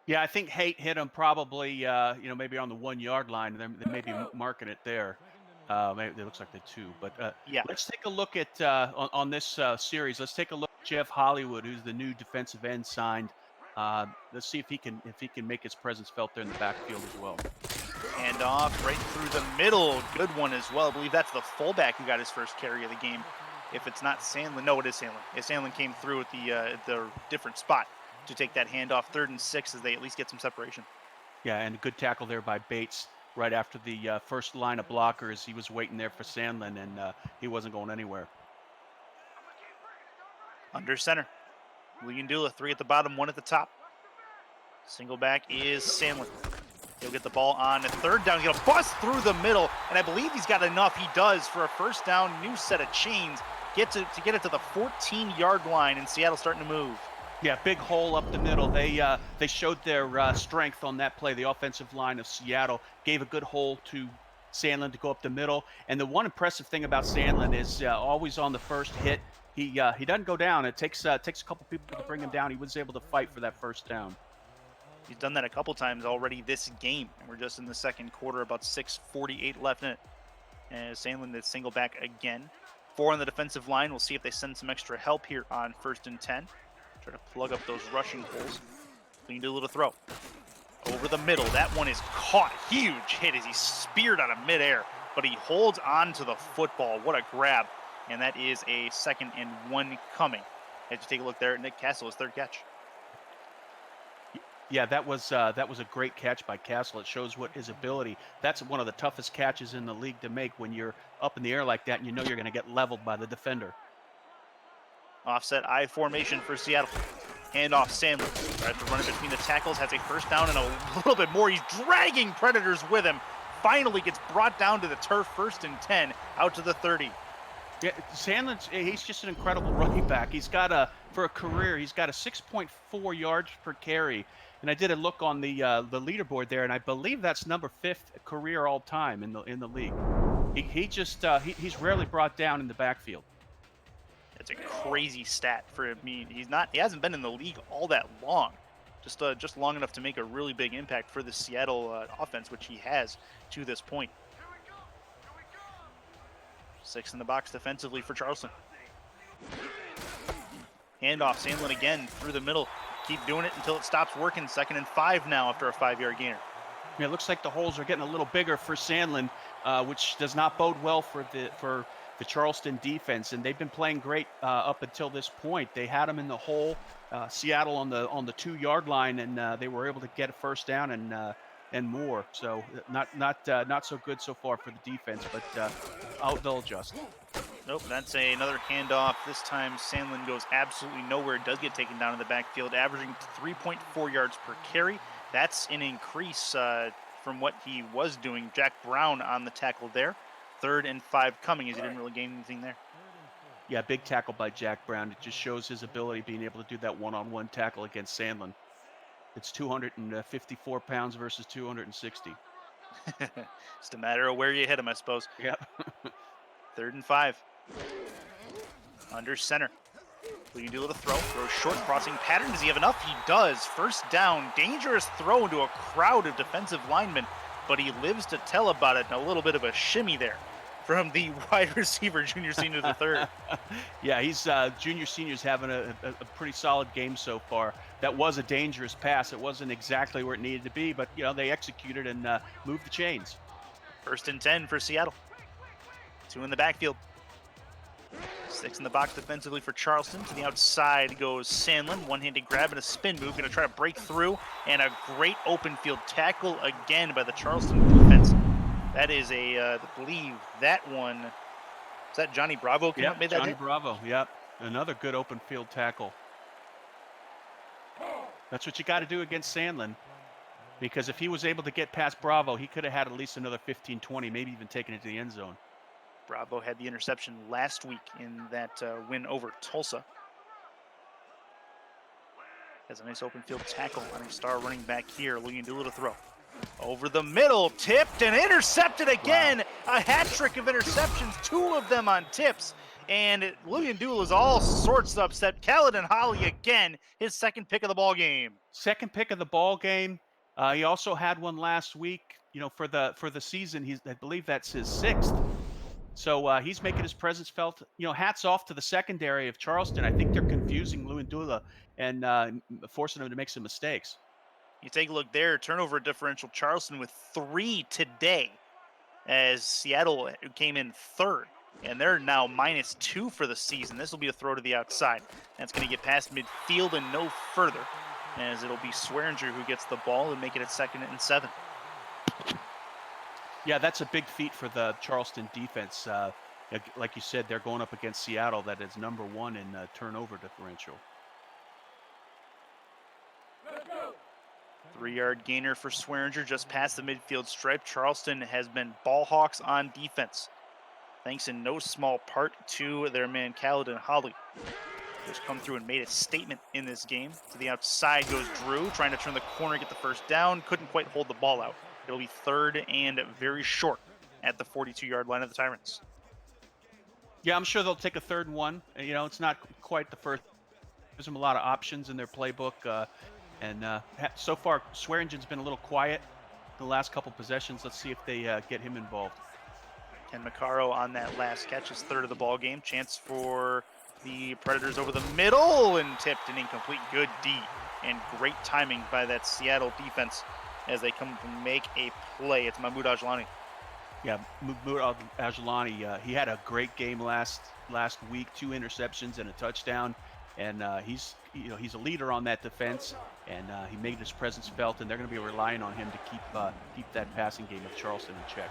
Yeah, I think Haight hit him probably, maybe on the 1-yard line. They may be marking it there. Maybe it looks like the 2. But yeah, let's take a look at on this series. Let's take a look at Jeff Hollywood, who's the new defensive end signed. Let's see if he can make his presence felt there in the backfield as well. And off right through the middle. Good one as well. I believe that's the fullback who got his first carry of the game. If it's not Sandlin, no, it is Sandlin. Yeah, Sandlin came through at the different spot to take that handoff. 3rd and 6 as they at least get some separation. Yeah, and a good tackle there by Bates right after the first line of blockers. He was waiting there for Sandlin, and he wasn't going anywhere. Under center. Leandula, 3 at the bottom, 1 at the top. Single back is Sandlin. He'll get the ball on 3rd down. He'll bust through the middle, and I believe he's got enough. He does for a first down. New set of chains. Get to get it to the 14-yard line, and Seattle starting to move. Yeah, big hole up the middle. They showed their strength on that play. The offensive line of Seattle gave a good hole to Sandlin to go up the middle. And the one impressive thing about Sandlin is always on the first hit, he doesn't go down. It takes a couple people to bring him down. He was able to fight for that first down. He's done that a couple times already this game. And we're just in the second quarter, about 6:48 left in it. And Sandlin is single back again. 4 on the defensive line. We'll see if they send some extra help here on 1st and 10. Try to plug up those rushing holes. Leandula to throw. Over the middle. That one is caught. Huge hit as he speared out of midair. But he holds on to the football. What a grab. And that is a 2nd and 1 coming. As you take a look there at Nick Castle, his 3rd catch. Yeah, that was a great catch by Castle. It shows what his ability. That's one of the toughest catches in the league to make when you're up in the air like that and you know you're going to get leveled by the defender. Offset I formation for Seattle. Handoff Sandlin. Tries to run it between the tackles. Has a first down and a little bit more. He's dragging Predators with him. Finally gets brought down to the turf. 1st and 10. Out to the 30. Yeah, Sandlin's, he's just an incredible running back. He's got for a career, he's got a 6.4 yards per carry. And I did a look on the leaderboard there, and I believe that's number 5th career all time in the league. He's rarely brought down in the backfield. It's a crazy stat for me. He hasn't been in the league all that long, just long enough to make a really big impact for the Seattle offense, which he has to this point. 6 in the box defensively for Charleston. Handoff, Sandlin again through the middle. Keep doing it until it stops working. 2nd and 5 now after a 5-yard gainer. Yeah, it looks like the holes are getting a little bigger for Sandlin, which does not bode well for the Charleston defense. And they've been playing great up until this point. They had him in the hole, Seattle on the 2-yard line, and they were able to get a first down and more. So not so good so far for the defense, but they'll adjust. Nope, that's another handoff. This time Sandlin goes absolutely nowhere. It does get taken down in the backfield, averaging 3.4 yards per carry. That's an increase from what he was doing. Jack Brown on the tackle there. 3rd and 5 coming as he didn't really gain anything there. Yeah, big tackle by Jack Brown. It just shows his ability being able to do that one-on-one tackle against Sandlin. It's 254 pounds versus 260. Just a matter of where you hit him, I suppose. Yeah. 3rd and 5. Under center. We can do a little throw short crossing pattern. Does he have enough? He does. First down, dangerous throw into a crowd of defensive linemen, but he lives to tell about it, and a little bit of a shimmy there from the wide receiver, junior senior the third. Yeah, he's junior senior's having a pretty solid game so far. That was a dangerous pass. It wasn't exactly where it needed to be, but they executed and moved the chains. 1st and 10 for Seattle. 2 in the backfield. 6 in the box defensively for Charleston. To the outside goes Sandlin. One-handed grab and a spin move. Going to try to break through. And a great open field tackle again by the Charleston defense. That is I believe that one, is that Johnny Bravo made that Johnny hit? Bravo, yep. Another good open field tackle. That's what you got to do against Sandlin. Because if he was able to get past Bravo, he could have had at least another 15, 20, maybe even taken it to the end zone. Bravo had the interception last week in that win over Tulsa. Has a nice open field tackle on a star running back here, looking to do a little throw. Over the middle, tipped and intercepted again. Wow. A hat trick of interceptions, 2 of them on tips. And William Dool is all sorts upset. Caledon Holly again, his 2nd pick of the ball game. 2nd pick of the ball game. He also had one last week. For the season, I believe that's his 6th. So he's making his presence felt. Hats off to the secondary of Charleston. I think they're confusing Lewandula and forcing him to make some mistakes. You take a look there, turnover differential, Charleston with 3 today, as Seattle came in 3rd, and they're now -2 for the season. This will be a throw to the outside. That's going to get past midfield and no further, as it'll be Swearinger who gets the ball and make it at 2nd and 7. Yeah, that's a big feat for the Charleston defense. Like you said, they're going up against Seattle, that is number 1 in turnover differential. 3-yard gainer for Swearinger just past the midfield stripe. Charleston has been ball hawks on defense, thanks in no small part to their man Caledon Holly, who's come through and made a statement in this game. To the outside goes Drew, trying to turn the corner, get the first down. Couldn't quite hold the ball out. It'll be 3rd and very short at the 42-yard line of the Tyrants. Yeah, I'm sure they'll take a 3rd and 1. It's not quite the first. Gives them a lot of options in their playbook. And so far, Swearingen's been a little quiet the last couple possessions. Let's see if they get him involved. Ken Maccaro on that last catch, his 3rd of the ball game. Chance for the Predators over the middle, and tipped and incomplete. Good D and great timing by that Seattle defense as they come to make a play. It's Mahmoud Ajlani. Yeah, Mahmoud Ajlani, he had a great game last week, 2 interceptions and a touchdown. And he's a leader on that defense, and he made his presence felt, and they're going to be relying on him to keep that passing game of Charleston in check.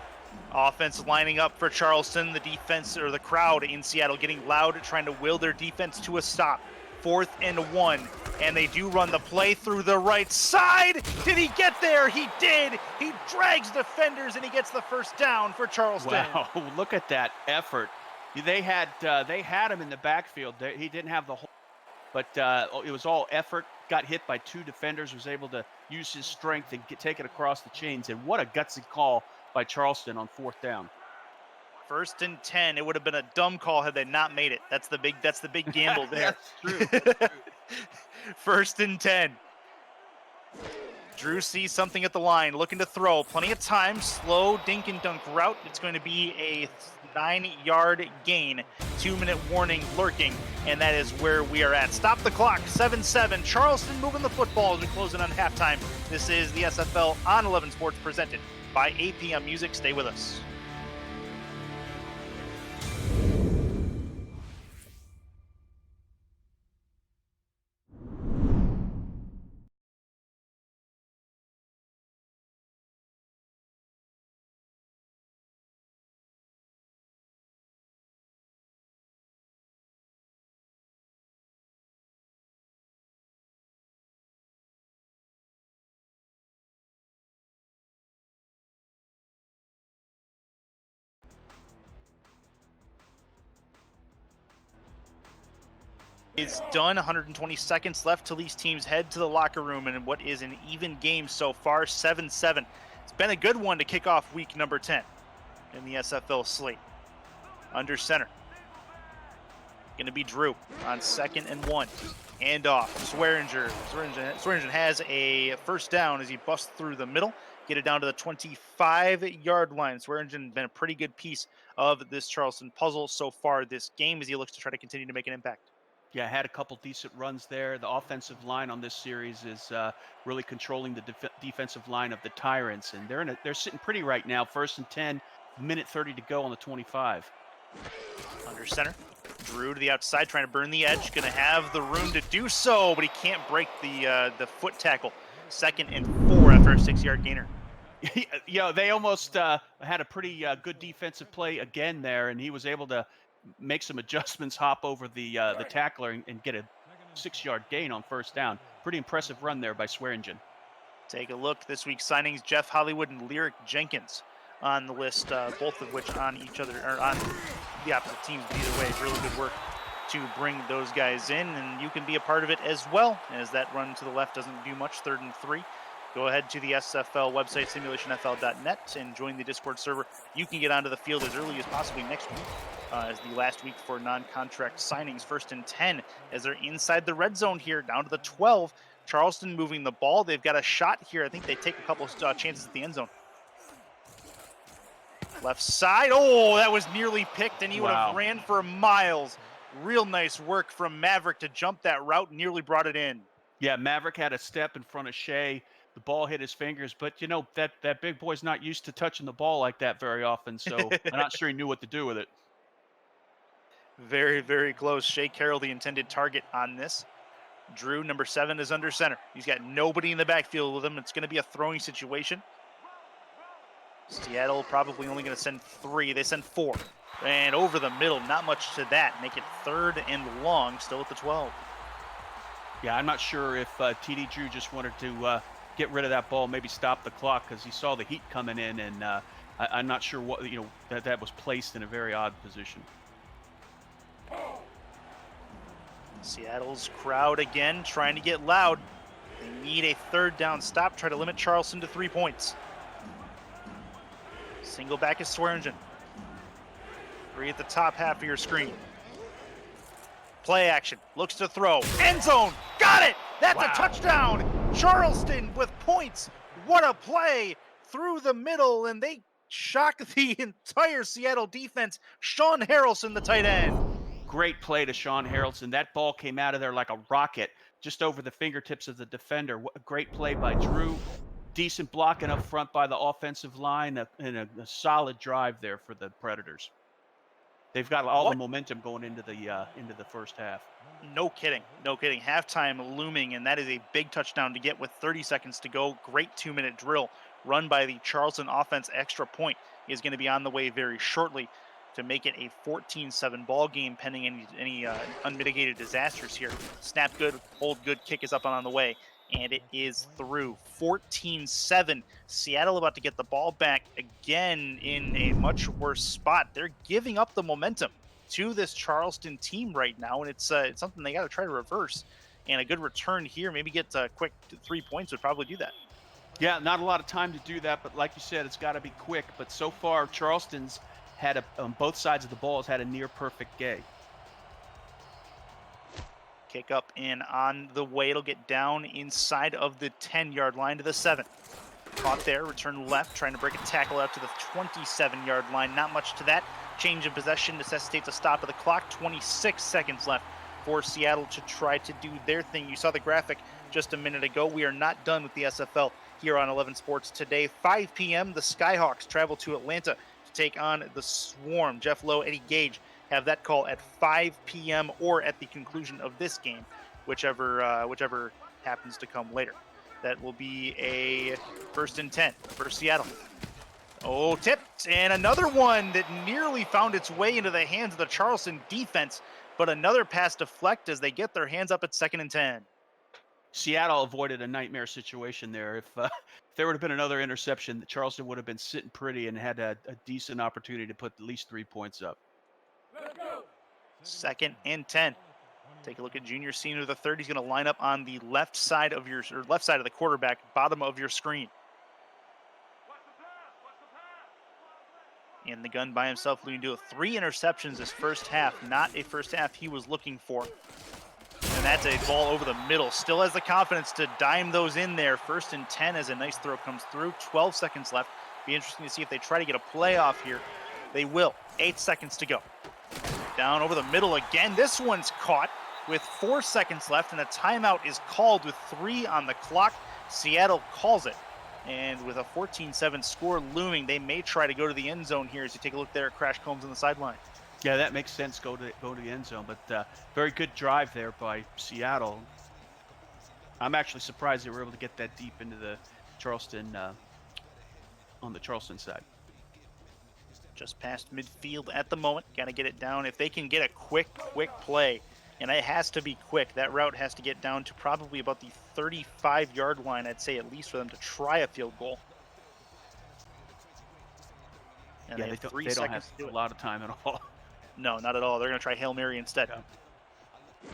Offense lining up for Charleston. The defense, or the crowd in Seattle, getting loud, trying to will their defense to a stop. 4th and 1, and they do run the play through the right side. Did he get there? He did. He drags defenders, and he gets the first down for Charleston. Wow, look at that effort. They had him in the backfield. He didn't have the whole. But it was all effort. Got hit by 2 defenders, was able to use his strength and take it across the chains. And what a gutsy call by Charleston on 4th down. 1st and 10. It would have been a dumb call had they not made it. That's the big gamble there. That's true. 1st and 10. Drew sees something at the line, looking to throw. Plenty of time. Slow dink and dunk route. It's going to be a 9-yard gain. 2-minute warning lurking, and that is where we are at. Stop the clock. 7-7. Charleston moving the football as we close in on halftime. This is the SFL on 11 Sports, presented by APM Music. Stay with us. is done. 120 seconds left till these teams head to the locker room in what is an even game so far, 7-7. It's been a good one to kick off week number 10 in the SFL slate. Under center, going to be Drew on 2nd and 1. Hand off. Swearingen has a first down as he busts through the middle. Get it down to the 25-yard line. Swearingen been a pretty good piece of this Charleston puzzle so far this game as he looks to try to continue to make an impact. Yeah, had a couple decent runs there. The offensive line on this series is really controlling the defensive line of the Tyrants, and they're sitting pretty right now. 1st and 10, minute 30 to go on the 25. Under center, Drew to the outside, trying to burn the edge. Going to have the room to do so, but he can't break the foot tackle. 2nd and 4 after a 6-yard gainer. Yeah, they almost had a pretty good defensive play again there, and he was able to make some adjustments, hop over the tackler, and get a 6-yard gain on 1st down. Pretty impressive run there by Swearingen. Take a look. This week's signings: Jeff Hollywood and Lyric Jenkins on the list, both of which on each other or on the opposite teams. But either way, really good work to bring those guys in, and you can be a part of it as well, as that run to the left doesn't do much. 3rd and 3. Go ahead to the SFL website, simulationfl.net, and join the Discord server. You can get onto the field as early as possibly next week, as the last week for non-contract signings. 1st and 10 as they're inside the red zone here, down to the 12. Charleston moving the ball. They've got a shot here. I think they take a couple chances at the end zone. Left side. Oh, that was nearly picked, and he would have ran for miles. Real nice work from Maverick to jump that route. Nearly brought it in. Yeah, Maverick had a step in front of Shea. The ball hit his fingers, but that big boy's not used to touching the ball like that very often, so I'm not sure he knew what to do with it. Very, very close. Shea Carroll, the intended target on this. Drew, number 7, is under center. He's got nobody in the backfield with him. It's going to be a throwing situation. Seattle probably only going to send 3. They send 4. And over the middle, not much to that. Make it 3rd and long, still at the 12. Yeah, I'm not sure if TD Drew just wanted to get rid of that ball, maybe stop the clock, because he saw the heat coming in, and I'm not sure what that was placed in a very odd position. Seattle's crowd again trying to get loud. They need a 3rd down stop, try to limit Charleston to 3 points. Single back is Swearingen. 3 at the top half of your screen. Play action, looks to throw, end zone, got it! That's a touchdown! Charleston with points. What a play through the middle, and they shock the entire Seattle defense. Sean Harrelson, the tight end. Great play to Sean Harrelson. That ball came out of there like a rocket, just over the fingertips of the defender. Great play by Drew. Decent blocking up front by the offensive line, and a solid drive there for the Predators. They've got all the momentum going into the first half. No kidding. Halftime looming, and that is a big touchdown to get with 30 seconds to go. Great 2-minute drill run by the Charleston offense. Extra point is going to be on the way very shortly to make it a 14-7 ball game, pending any unmitigated disasters here. Snap good, hold good, kick is up and on the way, and it is through. 14-7. Seattle about to get the ball back again in a much worse spot. They're giving up the momentum to this Charleston team right now, and it's something they got to try to reverse. And a good return here, maybe get a quick 3 points would probably do that. Yeah, not a lot of time to do that, but like you said, it's got to be quick. But so far, Charleston's had on both sides of the ball has had a near perfect day. Kick up and on the way. It'll get down inside of the 10-yard line to the 7. Caught there, return left, trying to break a tackle out to the 27-yard line. Not much to that. Change of possession necessitates a stop of the clock. 26 seconds left for Seattle to try to do their thing. You saw the graphic just a minute ago. We are not done with the SFL here on 11 Sports today. 5 p.m., the Skyhawks travel to Atlanta to take on the Swarm. Jeff Lowe, Eddie Gage have that call at 5 p.m. or at the conclusion of this game, whichever happens to come later. That will be a 1st and 10 for Seattle. Oh, tipped, and another one that nearly found its way into the hands of the Charleston defense, but another pass deflect as they get their hands up at 2nd and 10. Seattle avoided a nightmare situation there. If there would have been another interception, Charleston would have been sitting pretty and had a decent opportunity to put at least 3 points up. 2nd and 10. Take a look at junior, senior, the third. He's going to line up on the left side of the quarterback, bottom of your screen. In the gun by himself, leading to 3 interceptions this first half. Not a first half he was looking for. And that's a ball over the middle. Still has the confidence to dime those in there. 1st and 10 as a nice throw comes through. 12 seconds left. Be interesting to see if they try to get a playoff here. They will. 8 seconds to go. Down over the middle again. This one's caught with 4 seconds left, and a timeout is called with 3 on the clock. Seattle calls it. And with a 14-7 score looming, they may try to go to the end zone here as you take a look there at Crash Combs on the sideline. Yeah, that makes sense. Go to the end zone, but very good drive there by Seattle. I'm actually surprised they were able to get that deep into the Charleston on the Charleston side. Just past midfield at the moment. Got to get it down. If they can get a quick play, and it has to be quick, that route has to get down to probably about the 35-yard line, I'd say, at least for them to try a field goal. And yeah, they don't have a lot of time at all. No, not at all. They're going to try Hail Mary instead. Yeah.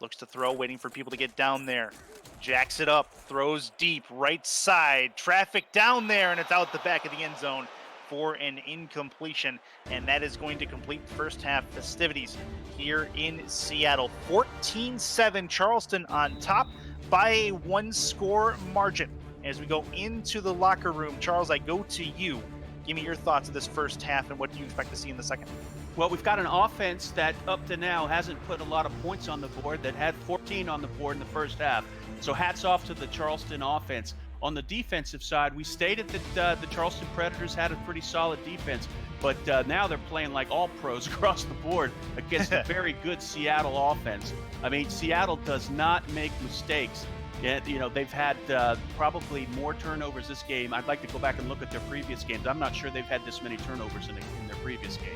Looks to throw, waiting for people to get down there. Jacks it up, throws deep, right side. Traffic down there, and it's out the back of the end zone for an incompletion. And that is going to complete the first half festivities here in Seattle. 14-7, Charleston on top by a 1-score margin. As we go into the locker room, Charles, I go to you. Give me your thoughts of this first half and what do you expect to see in the second? Well, we've got an offense that up to now hasn't put a lot of points on the board, that had 14 on the board in the first half. So hats off to the Charleston offense. On the defensive side, we stated that the Charleston Predators had a pretty solid defense, but now they're playing like all pros across the board against a very good Seattle offense. I mean, Seattle does not make mistakes. Yeah, you know, they've had probably more turnovers this game. I'd like to go back and look at their previous games. I'm not sure they've had this many turnovers in their previous game.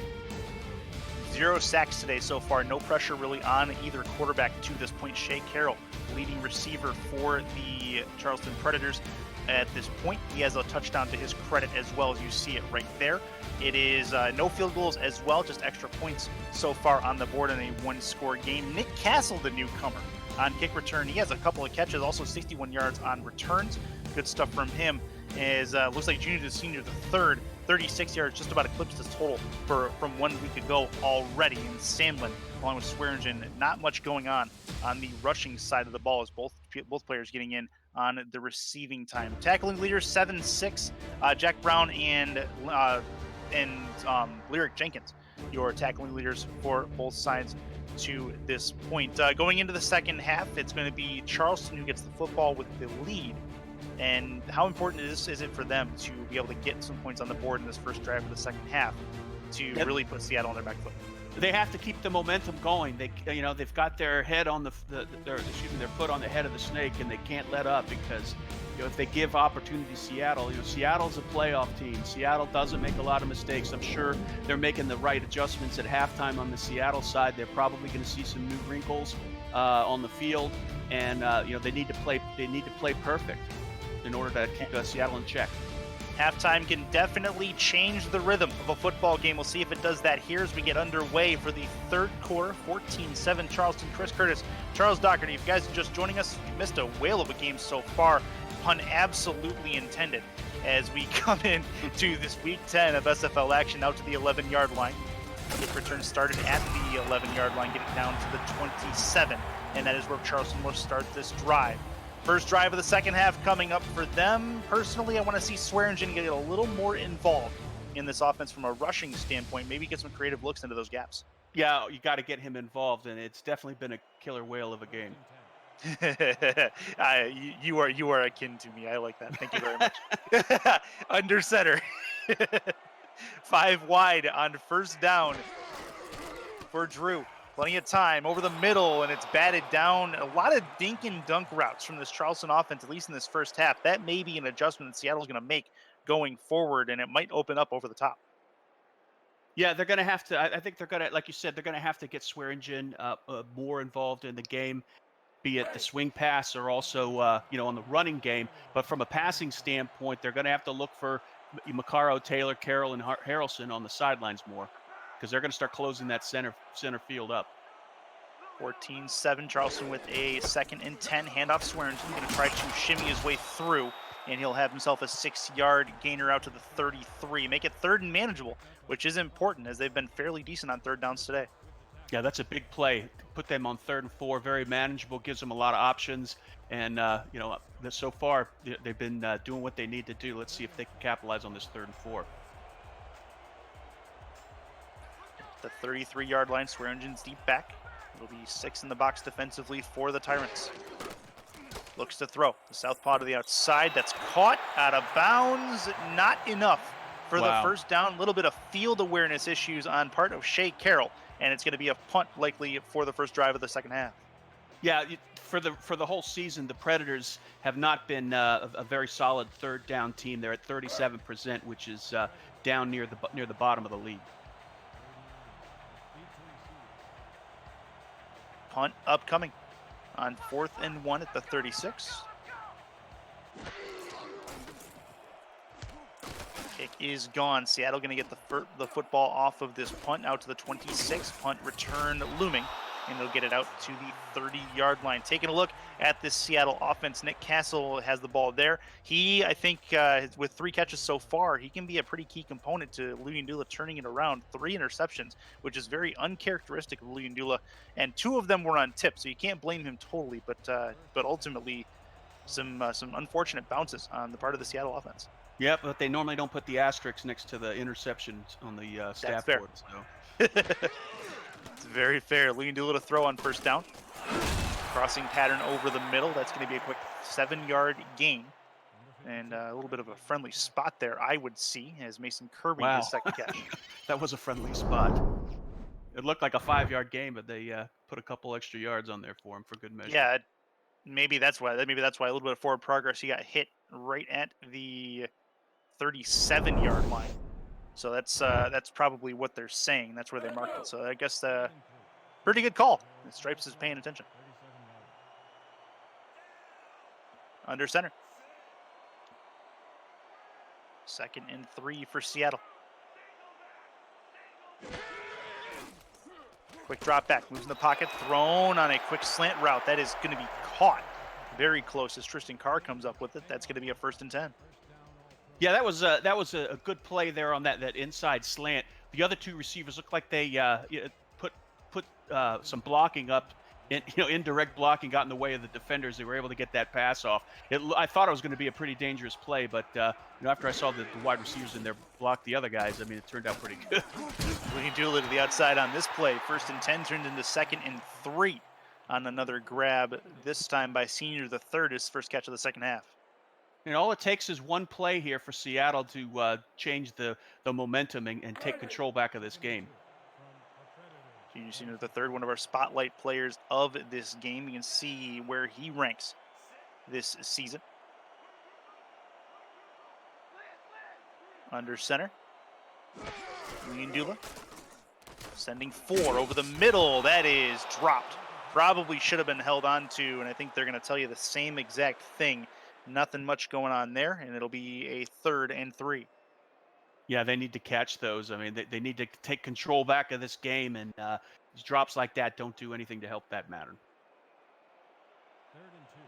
0 sacks today so far. No pressure really on either quarterback to this point. Shea Carroll, leading receiver for the Charleston Predators at this point. He has a touchdown to his credit as well, as you see it right there. It is no field goals as well, just extra points so far on the board in a 1-score game. Nick Castle, the newcomer, on kick return. He has a couple of catches, also 61 yards on returns. Good stuff from him. As looks like junior to senior, the third, 36 yards, just about eclipsed his total from 1 week ago already. In Sandlin, along with Swearingen, not much going on the rushing side of the ball, as both players getting in on the receiving time. Tackling leaders 7-6, Jack Brown and Lyric Jenkins, your tackling leaders for both sides to this point. Going into the second half, it's going to be Charleston who gets the football with the lead. And how important is it for them to be able to get some points on the board in this first drive of the second half to really put Seattle on their back foot? They have to keep the momentum going. They've got their head on their foot on the head of the snake, and they can't let up, because if they give opportunity to Seattle, Seattle's a playoff team. Seattle doesn't make a lot of mistakes. I'm sure they're making the right adjustments at halftime on the Seattle side. They're probably going to see some new wrinkles on the field, and they need to play perfect in order to keep Seattle in check. Halftime can definitely change the rhythm of a football game. We'll see if it does that here as we get underway for the third quarter. 14-7 Charleston. Chris Curtis, Charles Doherty. If you guys are just joining us, you missed a whale of a game so far. Pun absolutely intended, as we come in to this week 10 of SFL action out to the 11-yard line. Kick return started at the 11-yard line, getting down to the 27, and that is where Charleston will start this drive. First drive of the second half coming up for them. Personally, I want to see Swearingen get a little more involved in this offense from a rushing standpoint, maybe get some creative looks into those gaps. Yeah, you got to get him involved, and it's definitely been a killer whale of a game. You are akin to me. I like that. Thank you very much. Under center. 5 wide on first down for Drew. Plenty of time over the middle, and it's batted down. A lot of dink and dunk routes from this Charleston offense, at least in this first half. That may be an adjustment that Seattle's going to make going forward, and it might open up over the top. Yeah, they're going to have to. I think they're going to, like you said, they're going to have to get Swearingen more involved in the game, be it the swing pass or also on the running game. But from a passing standpoint, they're going to have to look for Maccaro, Taylor, Carroll, and Harrelson on the sidelines more, because they're going to start closing that center field up. 14-7, Charleston with a 2nd and 10. Handoff Swearingen, going to try to shimmy his way through, and he'll have himself a 6-yard gainer out to the 33. Make it 3rd and manageable, which is important as they've been fairly decent on 3rd downs today. Yeah, that's a big play. Put them on 3rd and 4, very manageable, gives them a lot of options. And, so far, they've been doing what they need to do. Let's see if they can capitalize on this 3rd and 4. The 33-yard line, Swearingen's deep back. It'll be 6 in the box defensively for the Tyrants. Looks to throw. The southpaw to the outside. That's caught out of bounds. Not enough for the 1st down. A little bit of field awareness issues on part of Shea Carroll. And it's going to be a punt likely for the 1st drive of the 2nd half. Yeah, for the whole season, the Predators have not been a very solid 3rd down team. They're at 37%, which is down near the bottom of the league. Punt upcoming on 4th and 1 at the 36. Kick is gone. Seattle going to get the football off of this punt out to the 26. Punt return looming, and they'll get it out to the 30-yard line. Taking a look at this Seattle offense, Nick Castle has the ball there. He, I think, with 3 catches so far, he can be a pretty key component to Luyendula turning it around. 3 interceptions, which is very uncharacteristic of Luyendula, and 2 of them were on tip, so you can't blame him totally. But ultimately, some unfortunate bounces on the part of the Seattle offense. Yeah, but they normally don't put the asterisks next to the interceptions on the stat board. So. It's very fair. Luyendula to throw on 1st down. Crossing pattern over the middle. That's going to be a quick 7-yard gain. And a little bit of a friendly spot there, I would see, as Mason Kirby his 2nd catch. That was a friendly spot. It looked like a 5-yard gain, but they put a couple extra yards on there for him for good measure. Yeah, maybe that's why. Maybe that's why a little bit of forward progress. He got hit right at the 37-yard line. So that's probably what they're saying. That's where they marked it. So I guess pretty good call. The Stripes is paying attention. Under center. 2nd and 3 for Seattle. Quick drop back, moves in the pocket, thrown on a quick slant route. That is going to be caught very close as Tristan Carr comes up with it. That's going to be a 1st and 10. Yeah, that was a good play there on that inside slant. The other 2 receivers looked like they put some blocking up, indirect blocking got in the way of the defenders. They were able to get that pass off. I thought it was going to be a pretty dangerous play, but after I saw the wide receivers in there block the other guys, I mean, it turned out pretty good. Luyendula to the outside on this play. 1st and 10 turned into 2nd and 3 on another grab. This time by Senior the 3rd, his 1st catch of the 2nd half. And all it takes is one play here for Seattle to change the momentum and take control back of this game. Junior Senior the 3rd, one of our spotlight players of this game. You can see where he ranks this season. Under center. Luyendula sending 4 over the middle. That is dropped. Probably should have been held on to, and I think they're going to tell you the same exact thing. Nothing much going on there, and it'll be a 3rd and 3. Yeah, they need to catch those. I mean, they need to take control back of this game, and drops like that don't do anything to help that matter. 3rd and 2.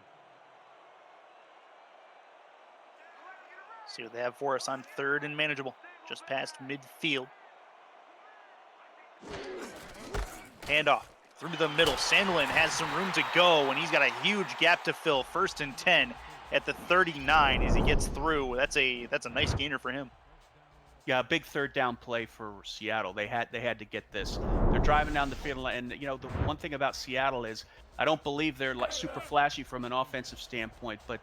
See what they have for us on 3rd and manageable, just past midfield. Handoff through the middle. Sandlin has some room to go, and he's got a huge gap to fill. 1st and 10 at the 39 as he gets through. That's a nice gainer for him. Yeah, a big 3rd down play for Seattle. They had to get this. They're driving down the field, and the one thing about Seattle is I don't believe they're like super flashy from an offensive standpoint, but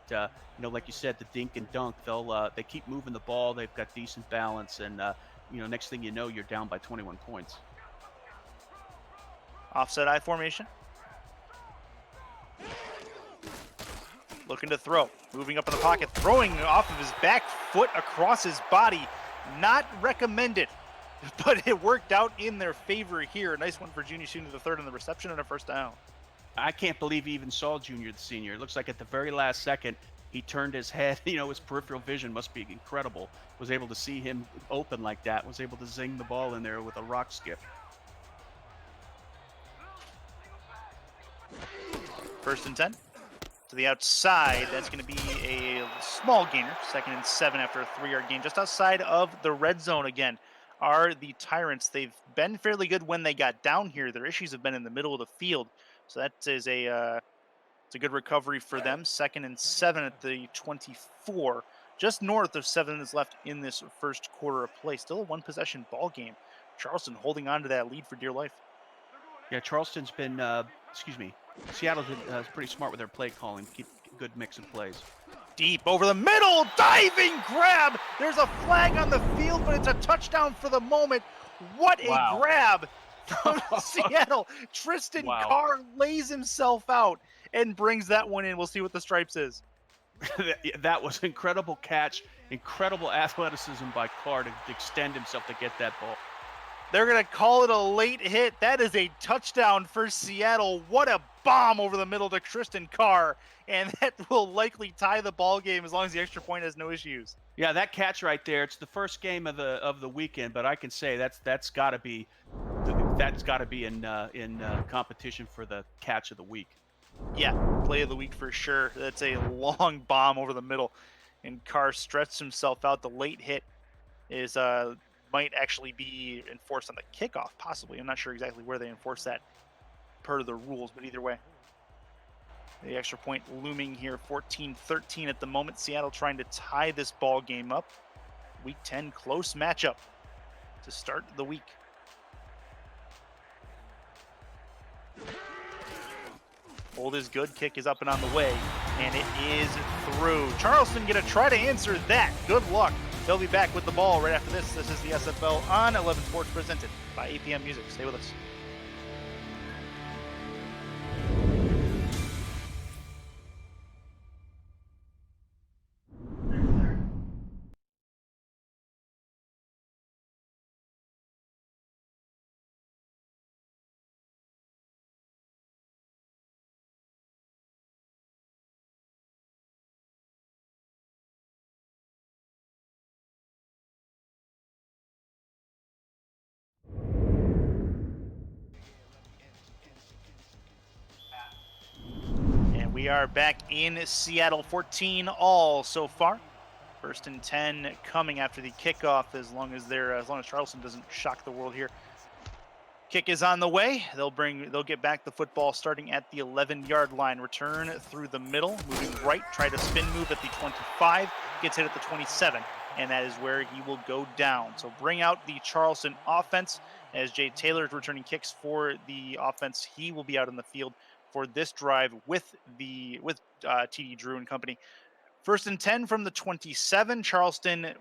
like you said, the dink and dunk, they keep moving the ball. They've got decent balance, and next thing you know, you're down by 21 points. Offset I formation. Looking to throw, moving up in the pocket, throwing off of his back foot across his body. Not recommended, but it worked out in their favor here. Nice one for Junior Senior the 3rd on the reception and a 1st down. I can't believe he even saw Junior the Senior. It looks like at the very last second, he turned his head. His peripheral vision must be incredible. Was able to see him open like that. Was able to zing the ball in there with a rock skip. First and 10. To the outside, that's going to be a small gainer. 2nd and 7 after a 3-yard gain. Just outside of the red zone again are the Tyrants. They've been fairly good when they got down here. Their issues have been in the middle of the field. So that is it's a good recovery for them. 2nd and 7 at the 24. Just north of 7 minutes left in this first quarter of play. Still a one-possession ball game. Charleston holding on to that lead for dear life. Yeah, Charleston's been, Seattle's been pretty smart with their play calling. Keep a good mix of plays. Deep over the middle, diving grab. There's a flag on the field, but it's a touchdown for the moment. What a grab from Seattle. Tristan Carr lays himself out and brings that one in. We'll see what the stripes is. That was incredible catch, incredible athleticism by Carr to extend himself to get that ball. They're going to call it a late hit. That is a touchdown for Seattle. What a bomb over the middle to Tristan Carr. And that will likely tie the ball game as long as the extra point has no issues. Yeah, that catch right there. It's the first game of the weekend, but I can say that's got to be in competition for the catch of the week. Yeah, play of the week for sure. That's a long bomb over the middle, and Carr stretched himself out. The late hit is might actually be enforced on the kickoff, possibly. I'm not sure exactly where they enforce that per the rules, but either way. The extra point looming here, 14-13 at the moment. Seattle trying to tie this ball game up. Week 10 close matchup to start the week. Hold is good, kick is up and on the way, and it is through. Charleston gonna try to answer that. Good luck. They'll be back with the ball right after this. This is the SFL on 11 Sports presented by APM Music. Stay with us. We are back in Seattle, 14 all so far. 1st and 10 coming after the kickoff, as long as Charleston doesn't shock the world here. Kick is on the way. They'll get back the football starting at the 11-yard line. Return through the middle, moving right, try to spin move at the 25, gets hit at the 27, and that is where he will go down. So bring out the Charleston offense as Jay Taylor is returning kicks for the offense. He will be out on the field for this drive with TD Drew and company. 1st and 10 from the 27. Charleston,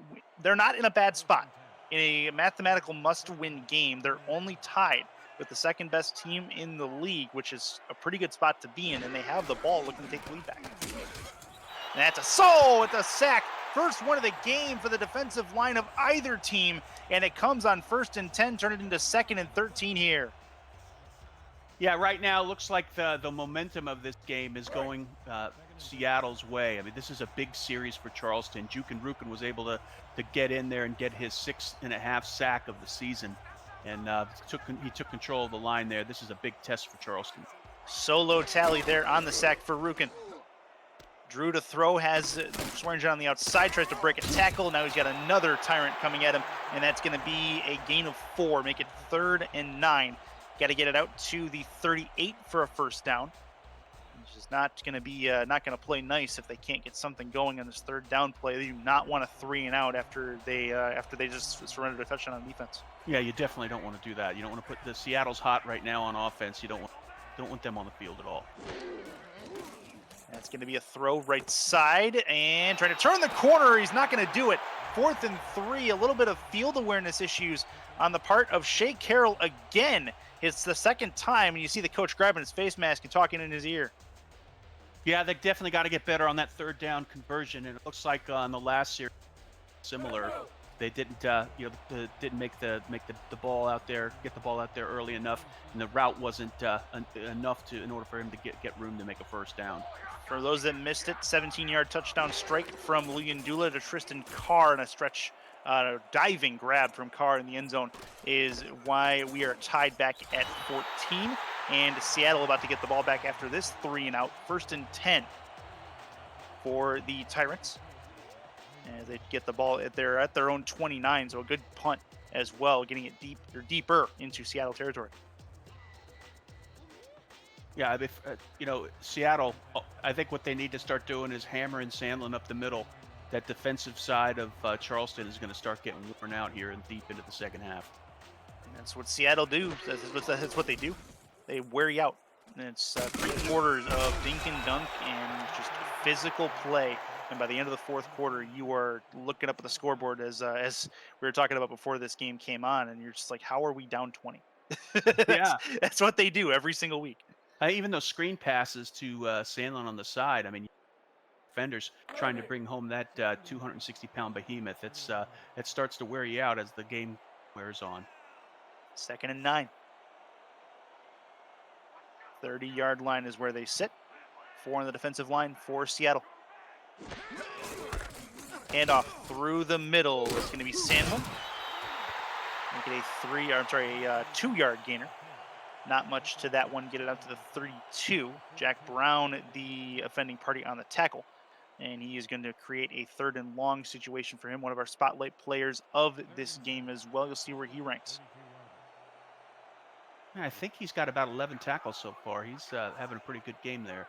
they're not in a bad spot. In a mathematical must-win game, they're only tied with the second best team in the league, which is a pretty good spot to be in, and they have the ball looking to take the lead back. And it's a sack. First one of the game for the defensive line of either team, and it comes on 1st and 10, turn it into 2nd and 13 here. Yeah, right now it looks like the momentum of this game is going Seattle's way. I mean, this is a big series for Charleston. Jukin Rukin was able to get in there and get his 6.5 sack of the season, and he took control of the line there. This is a big test for Charleston. Solo tally there on the sack for Rukin. Drew to throw, has Swearingen on the outside, tries to break a tackle. Now he's got another Tyrant coming at him, and that's going to be a gain of 4, make it 3rd and 9. Got to get it out to the 38 for a first down. Which is not going to play nice if they can't get something going on this 3rd down play. They do not want a 3 and out after they just surrendered a touchdown on defense. Yeah, you definitely don't want to do that. You don't want to put the Seattle's hot right now on offense. You don't want them on the field at all. That's going to be a throw right side and trying to turn the corner. He's not going to do it. 4th and 3. A little bit of field awareness issues on the part of Shea Carroll again. It's the 2nd time, and you see the coach grabbing his face mask and talking in his ear. Yeah, they definitely got to get better on that 3rd down conversion, and it looks like on the last series, similar. They didn't, didn't make the ball out there, get the ball out there early enough, and the route wasn't enough in order for him to get room to make a first down. For those that missed it, 17-yard touchdown strike from Luyendula to Tristan Carr, and a stretch diving grab from Carr in the end zone is why we are tied back at 14. And Seattle about to get the ball back after this 3-and-out. 1st and 10 for the Tyrants. As they get the ball at their own 29, so a good punt as well, getting it deeper into Seattle territory. Yeah, Seattle, I think what they need to start doing is hammering Sandlin up the middle. That defensive side of Charleston is going to start getting worn out here and deep into the second half. And that's what Seattle do. That's what they do. They wear you out. And it's 3 quarters of dink and dunk and just physical play. And by the end of the 4th quarter, you are looking up at the scoreboard as we were talking about before this game came on, and you're just like, how are we down 20? Yeah. That's what they do every single week. Even those screen passes to Sandlin on the side, I mean, defenders trying to bring home that 260-pound behemoth. It starts to wear you out as the game wears on. 2nd and 9. 30-yard line is where they sit. 4 on the defensive line for Seattle. Handoff through the middle is going to be Sandlin. Make it a 2-yard gainer. Not much to that one. Get it out to the 32. Jack Brown, the offending party on the tackle. And he is going to create a 3rd and long situation for him. One of our spotlight players of this game as well. You'll see where he ranks. I think he's got about 11 tackles so far. He's having a pretty good game there.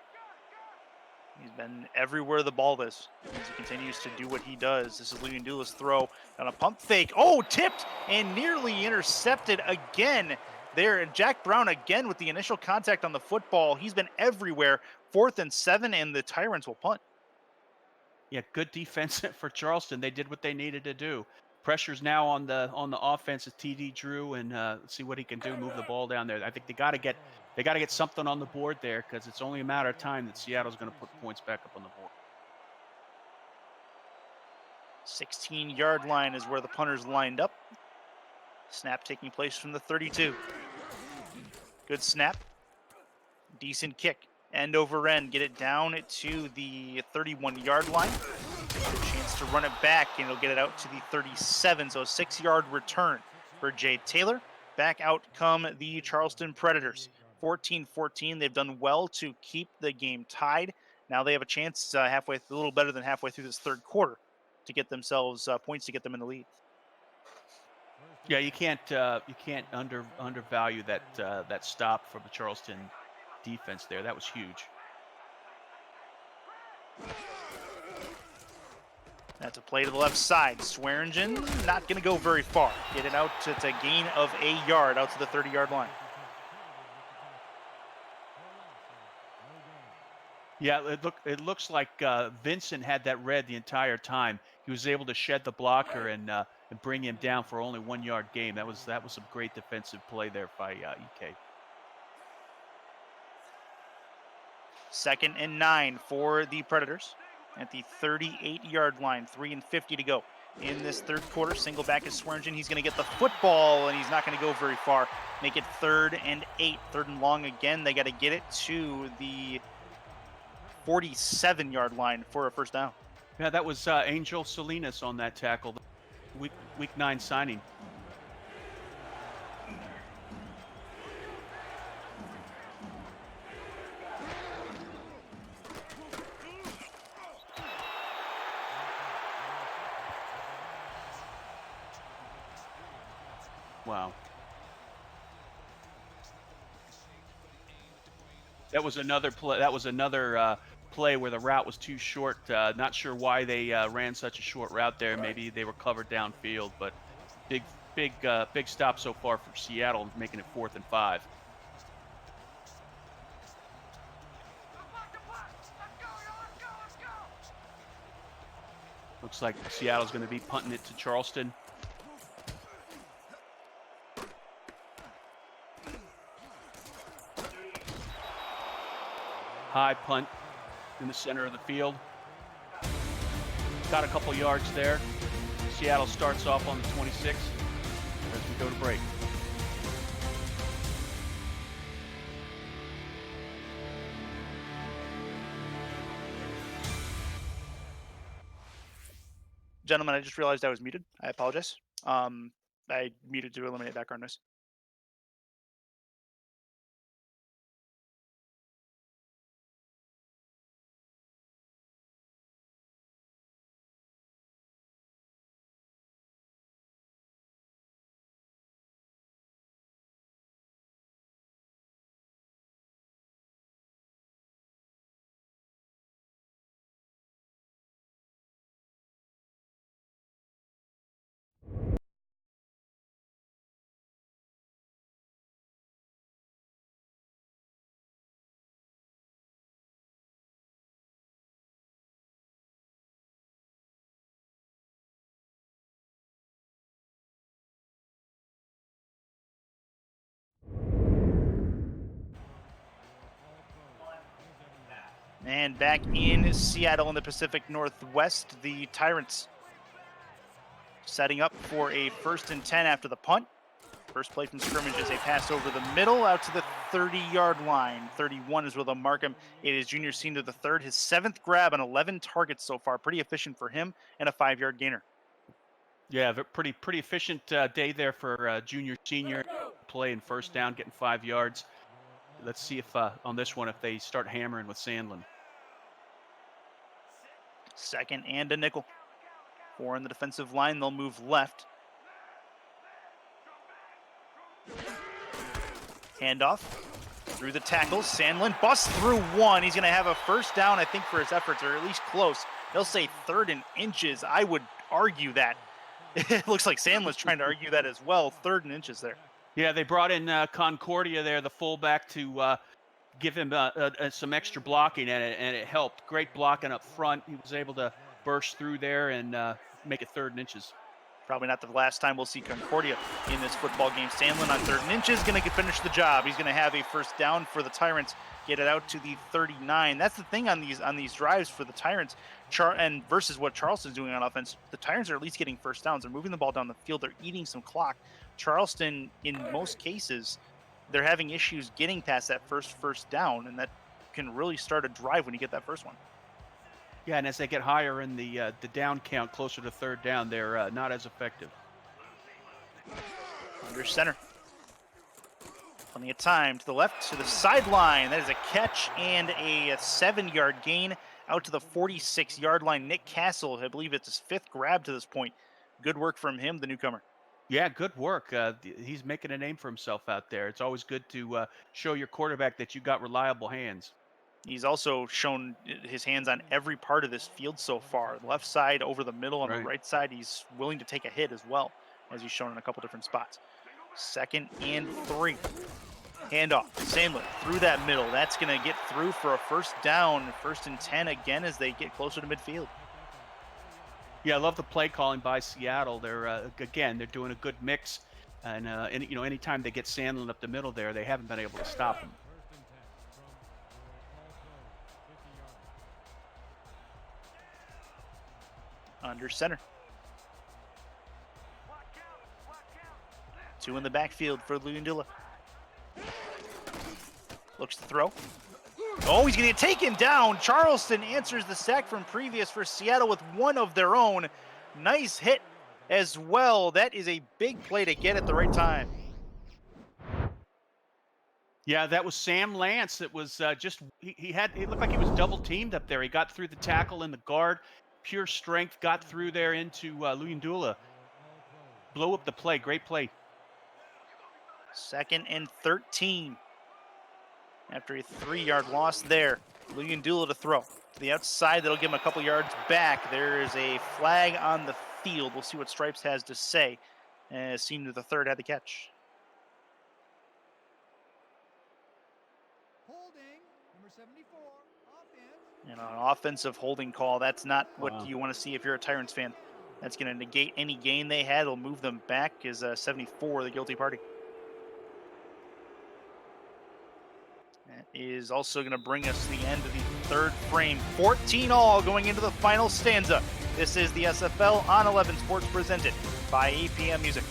He's been everywhere the ball is as he continues to do what he does. This is Leading Doula's throw on a pump fake. Oh, tipped and nearly intercepted again there. And Jack Brown again with the initial contact on the football. He's been everywhere. 4th and 7, and the Tyrants will punt. Yeah, good defense for Charleston. They did what they needed to do. Pressure's now on the offense of TD Drew, and see what he can do. Move the ball down there. I think they got to get something on the board there, because it's only a matter of time that Seattle's going to put points back up on the board. 16-yard line is where the punter's lined up. Snap taking place from the 32. Good snap. Decent kick. End over end. Get it down to the 31-yard line. Good chance to run it back, and it'll get it out to the 37. So a 6-yard return for Jay Taylor. Back out come the Charleston Predators. 14-14. They've done well to keep the game tied. Now they have a chance a little better than halfway through this 3rd quarter to get themselves points to get them in the lead. Yeah, you can't undervalue that stop from the Charleston defense there. That was huge. That's a play to the left side. Swearingen not going to go very far. Get it out to a gain of a yard out to the 30-yard line. Yeah, it looks like Vincent had that read the entire time. He was able to shed the blocker and bring him down for only 1-yard gain. That was some great defensive play there by EK. 2nd and 9 for the Predators at the 38-yard line. 3:50 to go in this 3rd quarter. Single back is Swearingen. He's going to get the football, and he's not going to go very far. Make it 3rd and 8. 3rd and long again. They got to get it to the 47-yard line for a 1st down. Yeah, that was Angel Salinas on that tackle. Week 9 signing. Wow. That was another play where the route was too short. Not sure why they ran such a short route there. Maybe they were covered downfield, but big stop so far for Seattle, making it 4th and 5. Looks like Seattle's going to be punting it to Charleston. High punt in the center of the field. Got a couple yards there. Seattle starts off on the 26 as we go to break. Gentlemen, I just realized I was muted. I apologize. I muted to eliminate background noise. And back in Seattle in the Pacific Northwest, the Tyrants setting up for a 1st and 10 after the punt. First play from scrimmage is a pass over the middle out to the 30-yard line. 31 is where they'll mark him. It is junior senior the third, his 7th grab on 11 targets so far. Pretty efficient for him, and a 5-yard gainer. Yeah, pretty efficient day there for junior senior. Play and first down, getting 5 yards. Let's see if on this one if they start hammering with Sandlin. 2nd and a nickel. 4 on the defensive line. They'll move left. Handoff through the tackles. Sandlin busts through 1. He's going to have a first down, I think, for his efforts, or at least close. They'll say 3rd and inches. I would argue that. It looks like Sandlin's trying to argue that as well. 3rd and inches there. Yeah, they brought in Concordia there, the fullback, to give him some extra blocking, and it helped. Great blocking up front. He was able to burst through there and make it 3rd and inches. Probably not the last time we'll see Concordia in this football game. Sandlin on 3rd and inches, going to finish the job. He's going to have a first down for the Tyrants, get it out to the 39. That's the thing on these drives for the Tyrants, and versus what Charleston's doing on offense. The Tyrants are at least getting first downs. They're moving the ball down the field. They're eating some clock. Charleston, in most cases, they're having issues getting past that first down, and that can really start a drive when you get that first one. Yeah, and as they get higher in the down count, closer to 3rd down, they're not as effective. Under center. Plenty of time to the left, to the sideline. That is a catch and a 7-yard gain out to the 46-yard line. Nick Castle, I believe it's his 5th grab to this point. Good work from him, the newcomer. Yeah, good work. He's making a name for himself out there. It's always good to show your quarterback that you got reliable hands. He's also shown his hands on every part of this field so far. The left side, over the middle, on the right side. He's willing to take a hit as well, as he's shown in a couple different spots. 2nd and 3. Handoff. Sandlin through that middle. That's going to get through for a first down. 1st and 10 again as they get closer to midfield. Yeah, I love the play calling by Seattle. They're they're doing a good mix, and anytime they get Sandlin up the middle there, they haven't been able to stop him. Under center. 2 in the backfield for Luyendula. Looks to throw. Oh, he's going to get taken down. Charleston answers the sack from previous for Seattle with one of their own. Nice hit as well. That is a big play to get at the right time. Yeah, that was Sam Lance. It was it looked like he was double teamed up there. He got through the tackle and the guard. Pure strength, got through there into Luyendula. Blow up the play. Great play. 2nd and 13. After a 3-yard loss there, Luyendula to throw. To the outside, that'll give him a couple yards back. There is a flag on the field. We'll see what Stripes has to say. Senior the third had the catch. Holding, number 74, offense. And an offensive holding call, that's not what you want to see if you're a Tyrants fan. That's going to negate any gain they had. It'll move them back as 74, the guilty party. That is also going to bring us to the end of the 3rd frame. 14 all going into the final stanza. This is the SFL on 11 Sports presented by APM Music.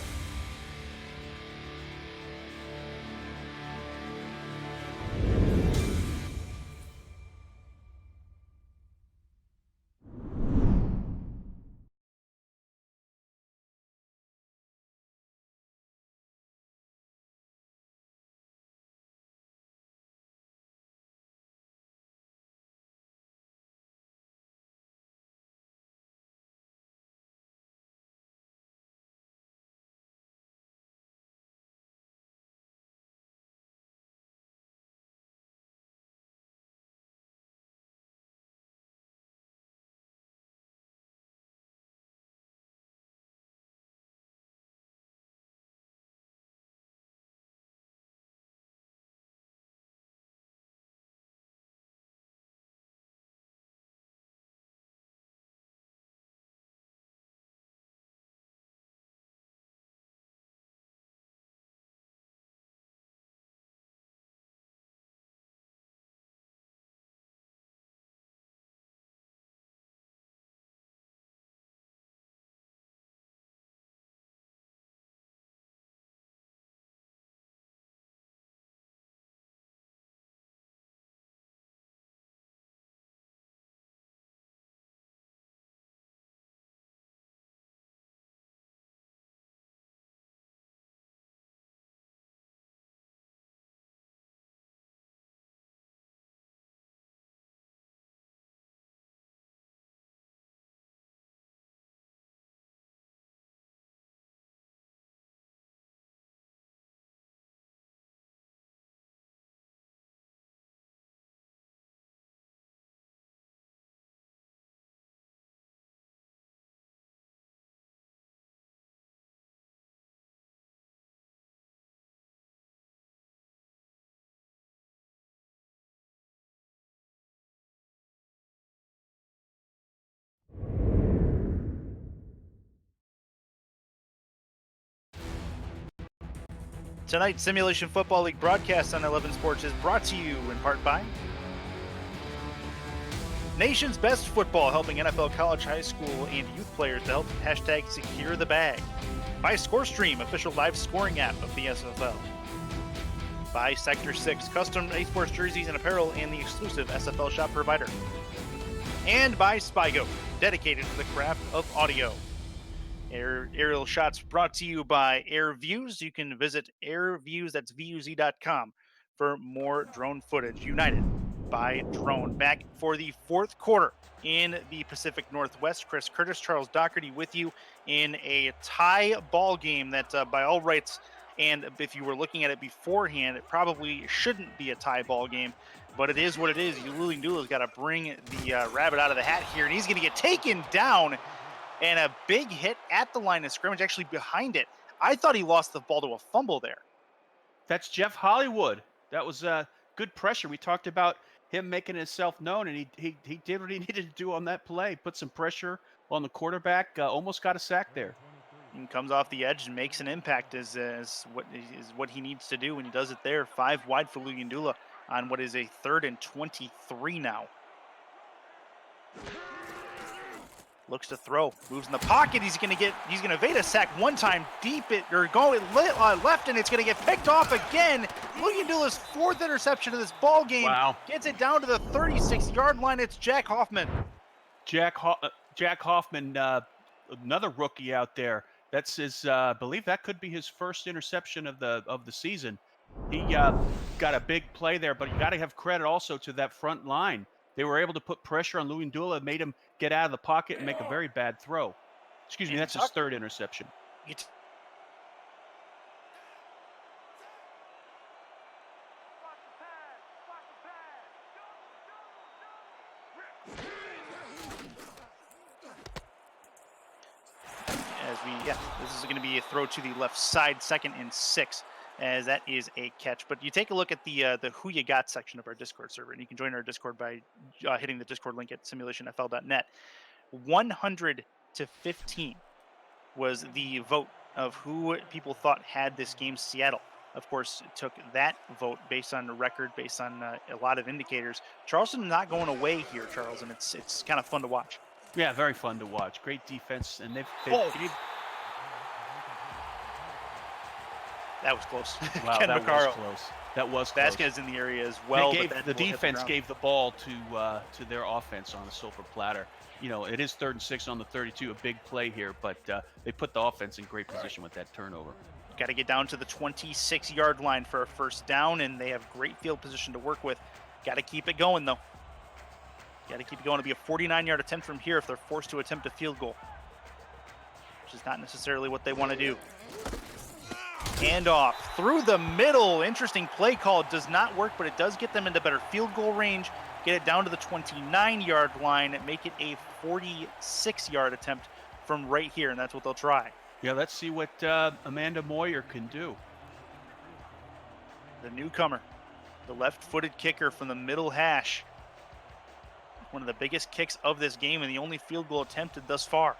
Tonight's Simulation Football League broadcast on 11 Sports is brought to you in part by Nation's Best Football, helping NFL, college, high school, and youth players to help #secure the bag. By ScoreStream, official live scoring app of the SFL. By Sector 6, custom esports jerseys and apparel and the exclusive SFL shop provider. And by Spygo, dedicated to the craft of audio. Aerial shots brought to you by AirViews. You can visit AirViews, that's VUZ.com, for more drone footage. United by Drone. Back for the fourth quarter in the Pacific Northwest. Chris Curtis, Charles Doherty with you in a tie ball game that by all rights, and if you were looking at it beforehand, it probably shouldn't be a tie ball game, but it is what it is. Luyendula's got to bring the rabbit out of the hat here, and he's going to get taken down. And a big hit at the line of scrimmage, actually behind it. I thought he lost the ball to a fumble there. That's Jeff Hollywood. That was good pressure. We talked about him making himself known, and he did what he needed to do on that play. Put some pressure on the quarterback. Almost got a sack there. And comes off the edge and makes an impact is what he needs to do, and he does it there. 5 wide for Luyendula on what is a 3rd and 23 now. Looks to throw, moves in the pocket. He's going to evade a sack one time deep going left, and it's going to get picked off again. Luyendula's 4th interception of this ball game. Wow. Gets it down to the 36-yard line. It's Jack Hoffman. Jack Hoffman, another rookie out there. That's his. I believe that could be his first interception of the season. He got a big play there, but you got to have credit also to that front line. They were able to put pressure on Luyendula, made him get out of the pocket and make a very bad throw. Excuse me, that's his 3rd interception. This is going to be a throw to the left side, 2nd and 6. As that is a catch. But you take a look at the Who You Got section of our Discord server, and you can join our Discord by hitting the Discord link at simulationfl.net. 100 to 15 was the vote of who people thought had this game. Seattle, of course, took that vote based on the record, based on a lot of indicators. Charleston not going away here, Charles, and it's kind of fun to watch. Yeah, very fun to watch. Great defense, and that was close. Wow, Ken that Vaccaro. was close. That was close. Vasquez in the area as well. The defense gave the ball to their offense on a silver platter. You know, it is 3rd and 6 on the 32, a big play here, but they put the offense in great position with that turnover. Got to get down to the 26-yard line for a first down, and they have great field position to work with. Got to keep it going, though. Got to keep it going. It'll be a 49-yard attempt from here if they're forced to attempt a field goal, which is not necessarily what they want to do. Handoff through the middle. Interesting play call. It does not work, but it does get them into better field goal range. Get it down to the 29-yard line and make it a 46-yard attempt from right here, and that's what they'll try. Yeah, let's see what Amanda Moyer can do. The newcomer, the left-footed kicker from the middle hash. One of the biggest kicks of this game and the only field goal attempted thus far.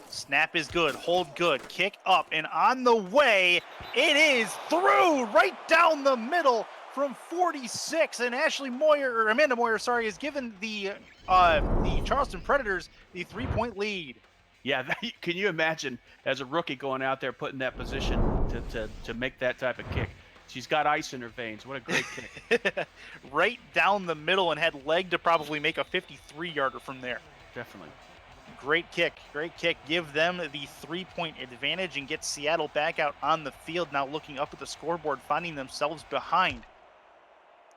Snap is good, hold good, kick up, and on the way, it is through right down the middle from 46, and Amanda Moyer, has given the Charleston Predators the 3-point lead. Yeah, can you imagine as a rookie going out there putting that position to make that type of kick? She's got ice in her veins. What a great kick. Right down the middle and had leg to probably make a 53-yarder from there. Definitely. Great kick. Give them the 3-point advantage and get Seattle back out on the field. Now looking up at the scoreboard, finding themselves behind.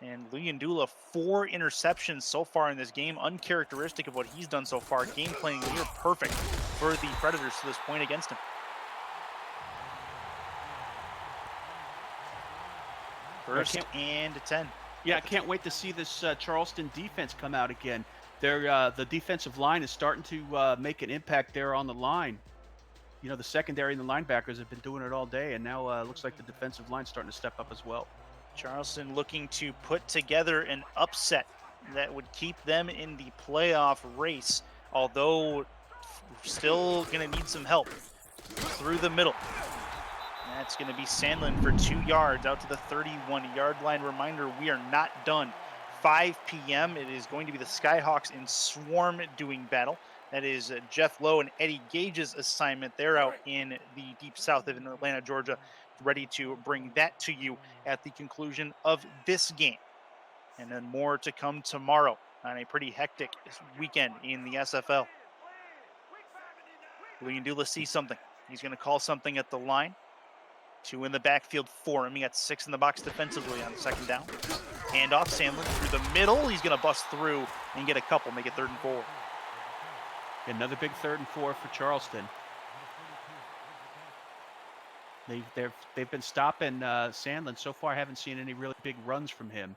And Luyendula, 4 interceptions so far in this game, uncharacteristic of what he's done so far. Game playing near perfect for the Predators to this point against him. First and 10. Yeah, I can't wait to see this Charleston defense come out again. The defensive line is starting to make an impact there on the line. You know, the secondary and the linebackers have been doing it all day, and now it looks like the defensive line's starting to step up as well. Charleston looking to put together an upset that would keep them in the playoff race, although still going to need some help through the middle. That's going to be Sandlin for 2 yards out to the 31-yard line. Reminder, we are not done. 5 p.m. It is going to be the Skyhawks in swarm doing battle. That is Jeff Lowe and Eddie Gage's assignment. They're out in the deep south of Atlanta, Georgia, ready to bring that to you at the conclusion of this game. And then more to come tomorrow on a pretty hectic weekend in the SFL. William sees something. He's going to call something at the line. 2 in the backfield for him. He got 6 in the box defensively on 2nd down. Handoff, Sandlin through the middle. He's going to bust through and get a couple, make it 3rd and 4. Another big 3rd and 4 for Charleston. They've been stopping Sandlin so far. I haven't seen any really big runs from him.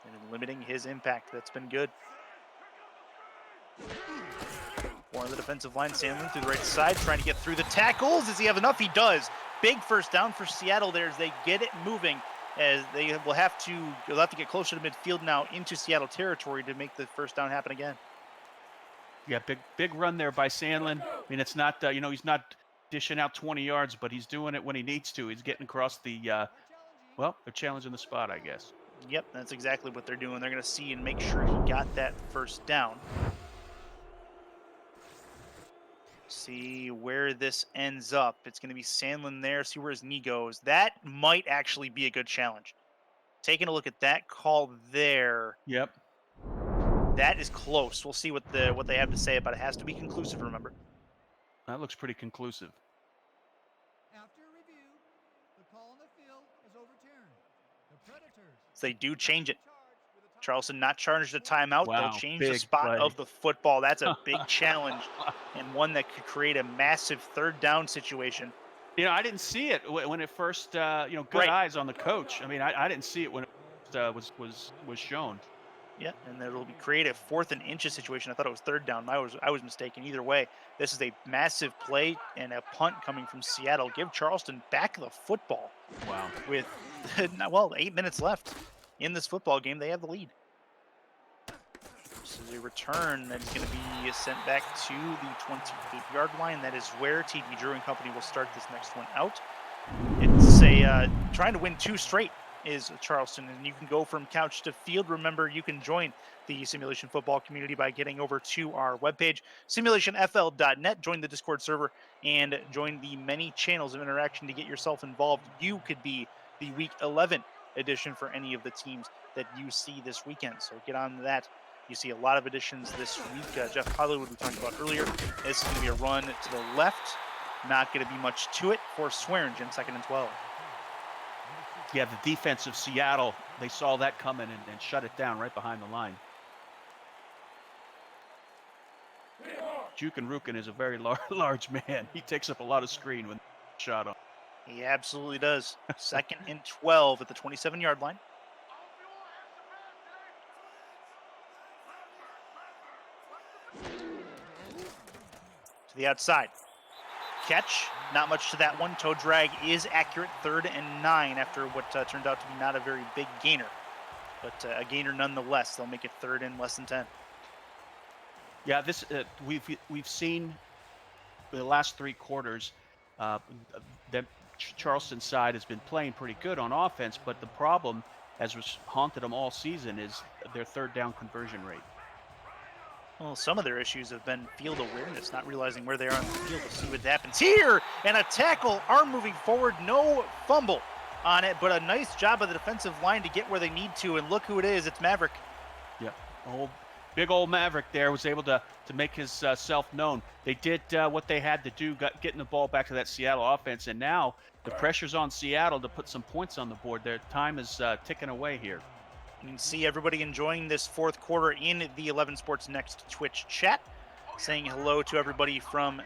And limiting his impact. That's been good. One of the defensive line, Sandlin through the right side, trying to get through the tackles. Does he have enough? He does. Big first down for Seattle there as they get it moving, as they'll have to get closer to midfield now into Seattle territory to make the first down happen again. Yeah, big run there by Sandlin. I mean, it's not, he's not dishing out 20 yards, but he's doing it when he needs to. He's getting across the, they're challenging the spot, I guess. Yep, that's exactly what they're doing. They're going to see and make sure he got that first down. See where this ends up. It's going to be Sandlin there. See where his knee goes. That might actually be a good challenge. Taking a look at that call there. Yep. That is close. We'll see what they have to say about it. It has to be conclusive, remember. That looks pretty conclusive. After review, the call on the field is overturned. The Predators. So they do change it. Charleston not charged a timeout. Wow, They'll change the spot play. of the football. That's a big challenge and one that could create a massive 3rd down situation. I didn't see it when it first, good Right. eyes on the coach. I mean, I didn't see it when it was shown. Yeah, and it'll create a 4th and inches situation. I thought it was 3rd down. I was mistaken. Either way, this is a massive play and a punt coming from Seattle. Give Charleston back the football. Wow. With 8 minutes left in this football game, they have the lead. This is a return that is going to be sent back to the 28-yard line. That is where TD Drew and company will start this next one out. It's trying to win 2 straight is Charleston, and you can go from couch to field. Remember, you can join the simulation football community by getting over to our webpage, simulationfl.net. Join the Discord server and join the many channels of interaction to get yourself involved. You could be the Week 11 edition for any of the teams that you see this weekend. So get on that. You see a lot of additions this week. Jeff Hollywood, we talked about earlier. This is going to be a run to the left. Not going to be much to it for Swearingen, 2nd and 12. Yeah, the defense of Seattle, they saw that coming and shut it down right behind the line. Jukin is a very large man. He takes up a lot of screen when shot on. He absolutely does. 2nd and 12 at the 27-yard line. To the outside. Catch, not much to that one. Toe drag is accurate. 3rd and 9 after what turned out to be not a very big gainer. But a gainer nonetheless. They'll make it 3rd and less than 10. Yeah, this we've seen the last 3 quarters. The Charleston side has been playing pretty good on offense, but the problem, as was haunted them all season, is their 3rd down conversion rate. Well, some of their issues have been field awareness, not realizing where they are on the field. We'll see what happens here. And a tackle, arm moving forward, no fumble on it, but a nice job of the defensive line to get where they need to. And look who it is. It's Maverick. Yeah, big old Maverick there was able to make his self known. They did what they had to do, getting the ball back to that Seattle offense. And now the pressure's on Seattle to put some points on the board. Their time is ticking away here. You can see everybody enjoying this 4th quarter in the 11 Sports Next Twitch chat. Saying hello to everybody from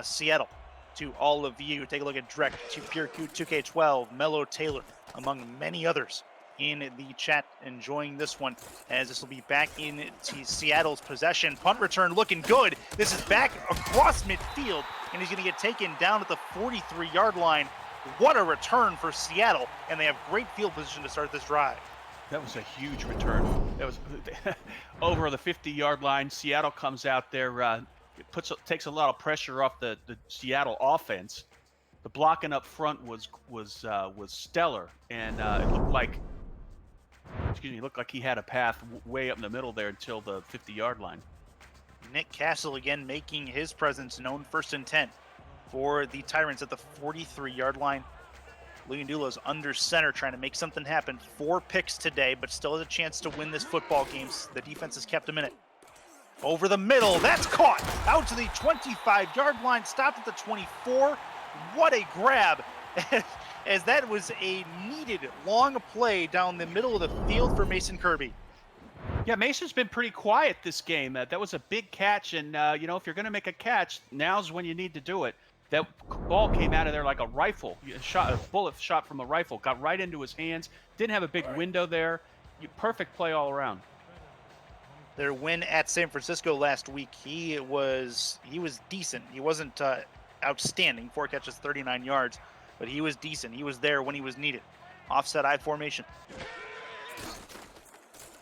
Seattle, to all of you. Take a look at Drek, to Pure 2K12, Mello Taylor, among many others in the chat enjoying this one, as this will be back into Seattle's possession. Punt return looking good. This is back across midfield, and he's going to get taken down at the 43-yard line. What a return for Seattle, and they have great field position to start this drive. That was a huge return. That was over the 50-yard line. Seattle comes out there, takes a lot of pressure off the Seattle offense. The blocking up front was stellar, and it looked like, it looked like he had a path way up in the middle there until the 50-yard line. Nick Castle again making his presence known, 1st and 10 for the Tyrants at the 43-yard line. Luyendula's under center trying to make something happen. 4 picks today, but still has a chance to win this football game. The defense has kept him in it. Over the middle, that's caught. Out to the 25-yard line, stopped at the 24. What a grab, as that was a needed long play down the middle of the field for Mason Kirby. Yeah, Mason's been pretty quiet this game. That was a big catch, and if you're going to make a catch, now's when you need to do it. That ball came out of there like a rifle. A bullet shot from a rifle. Got right into his hands. Didn't have a big window there. Perfect play all around. Their win at San Francisco last week, he was decent. He wasn't outstanding. 4 catches, 39 yards, but he was decent. He was there when he was needed. Offset I formation.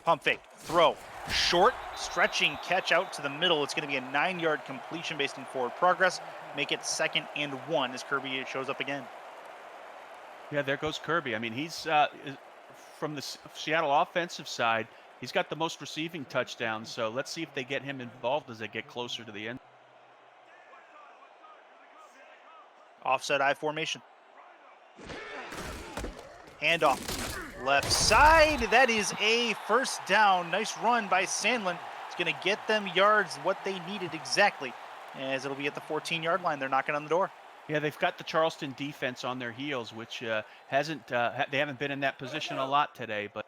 Pump fake, throw, short, stretching catch out to the middle. It's going to be a 9-yard completion based on forward progress. Make it 2nd and 1 as Kirby shows up again. Yeah, there goes Kirby. I mean, he's from the Seattle offensive side, he's got the most receiving touchdowns. So let's see if they get him involved as they get closer to the end. Offset I formation. Handoff. Left side. That is a 1st down. Nice run by Sandlin. It's going to get them yards, what they needed exactly, as it'll be at the 14-yard line. They're knocking on the door. Yeah, they've got the Charleston defense on their heels, which they haven't been in that position a lot today, but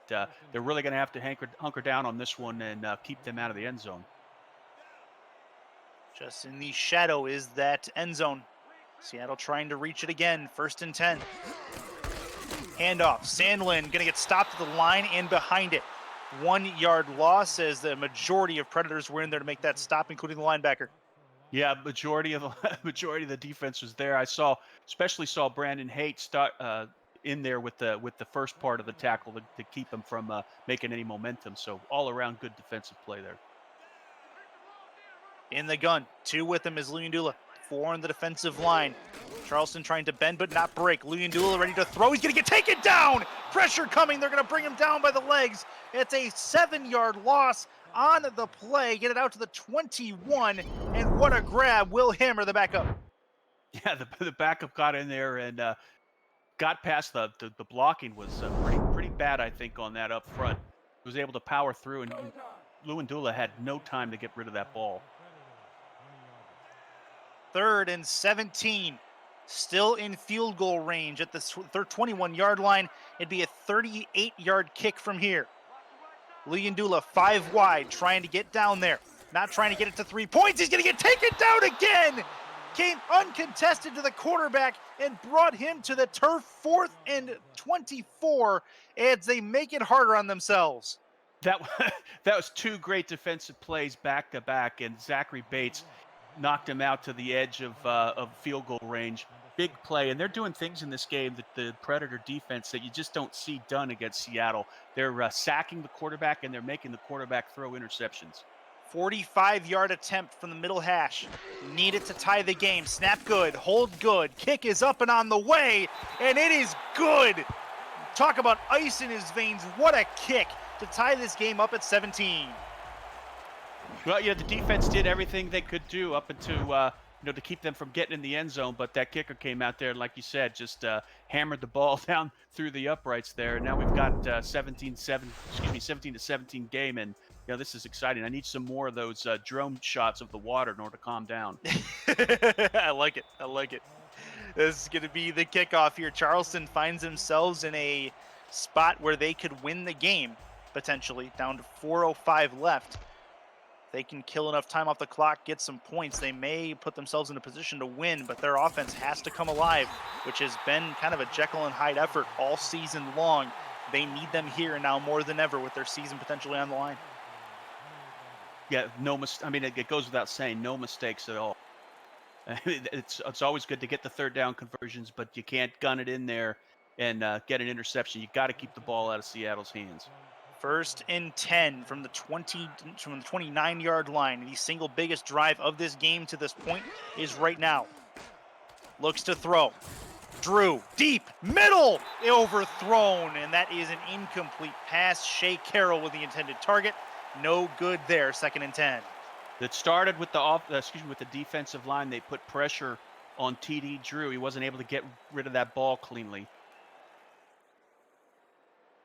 they're really going to have to hunker down on this one and keep them out of the end zone. Just in the shadow is that end zone. Seattle trying to reach it again. 1st and 10. Handoff. Sandlin going to get stopped at the line and behind it. 1-yard loss, as the majority of Predators were in there to make that stop, including the linebacker. Yeah, majority of the defense was there. Especially saw Brandon Haight start in there with the first part of the tackle to keep him from making any momentum. So all around good defensive play there. In the gun, 2 with him is Luyendula. 4 on the defensive line. Charleston trying to bend but not break. Luyendula ready to throw. He's going to get taken down. Pressure coming. They're going to bring him down by the legs. It's a 7-yard loss on the play. Get it out to the 21. And what a grab. Will Hammer, the backup. Yeah, the backup got in there and got past the blocking was pretty bad, I think, on that up front. He was able to power through, and Luyendula had no time to get rid of that ball. 3rd and 17. Still in field goal range at the 21-yard line. It'd be a 38-yard kick from here. Luyendula 5 wide, trying to get down there. Not trying to get it to 3 points. He's going to get taken down again. Came uncontested to the quarterback and brought him to the turf. 4th and 24 as they make it harder on themselves. That was 2 great defensive plays back to back, and Zachary Bates knocked him out to the edge of field goal range. Big play, and they're doing things in this game that the Predator defense that you just don't see done against Seattle. They're sacking the quarterback, and they're making the quarterback throw interceptions. 45-yard attempt from the middle hash. Needed to tie the game. Snap good, hold good. Kick is up and on the way, and it is good. Talk about ice in his veins. What a kick to tie this game up at 17. Well, yeah, the defense did everything they could do up until to keep them from getting in the end zone, but that kicker came out there, and like you said, just hammered the ball down through the uprights there. And now we've got 17-17 game, and this is exciting. I need some more of those drone shots of the water in order to calm down. I like it. This is going to be the kickoff here. Charleston finds themselves in a spot where they could win the game, potentially, down to 4:05 left. They can kill enough time off the clock, get some points. They may put themselves in a position to win, but their offense has to come alive, which has been kind of a Jekyll and Hyde effort all season long. They need them here now more than ever with their season potentially on the line. Yeah, it goes without saying, no mistakes at all. It's always good to get the 3rd down conversions, but you can't gun it in there and get an interception. You got to keep the ball out of Seattle's hands. 1st and 10 from the 29-yard line. The single biggest drive of this game to this point is right now. Looks to throw. Drew, deep, middle, overthrown, and that is an incomplete pass. Shea Carroll with the intended target. No good there, 2nd and 10. It started with with the defensive line. They put pressure on TD Drew. He wasn't able to get rid of that ball cleanly.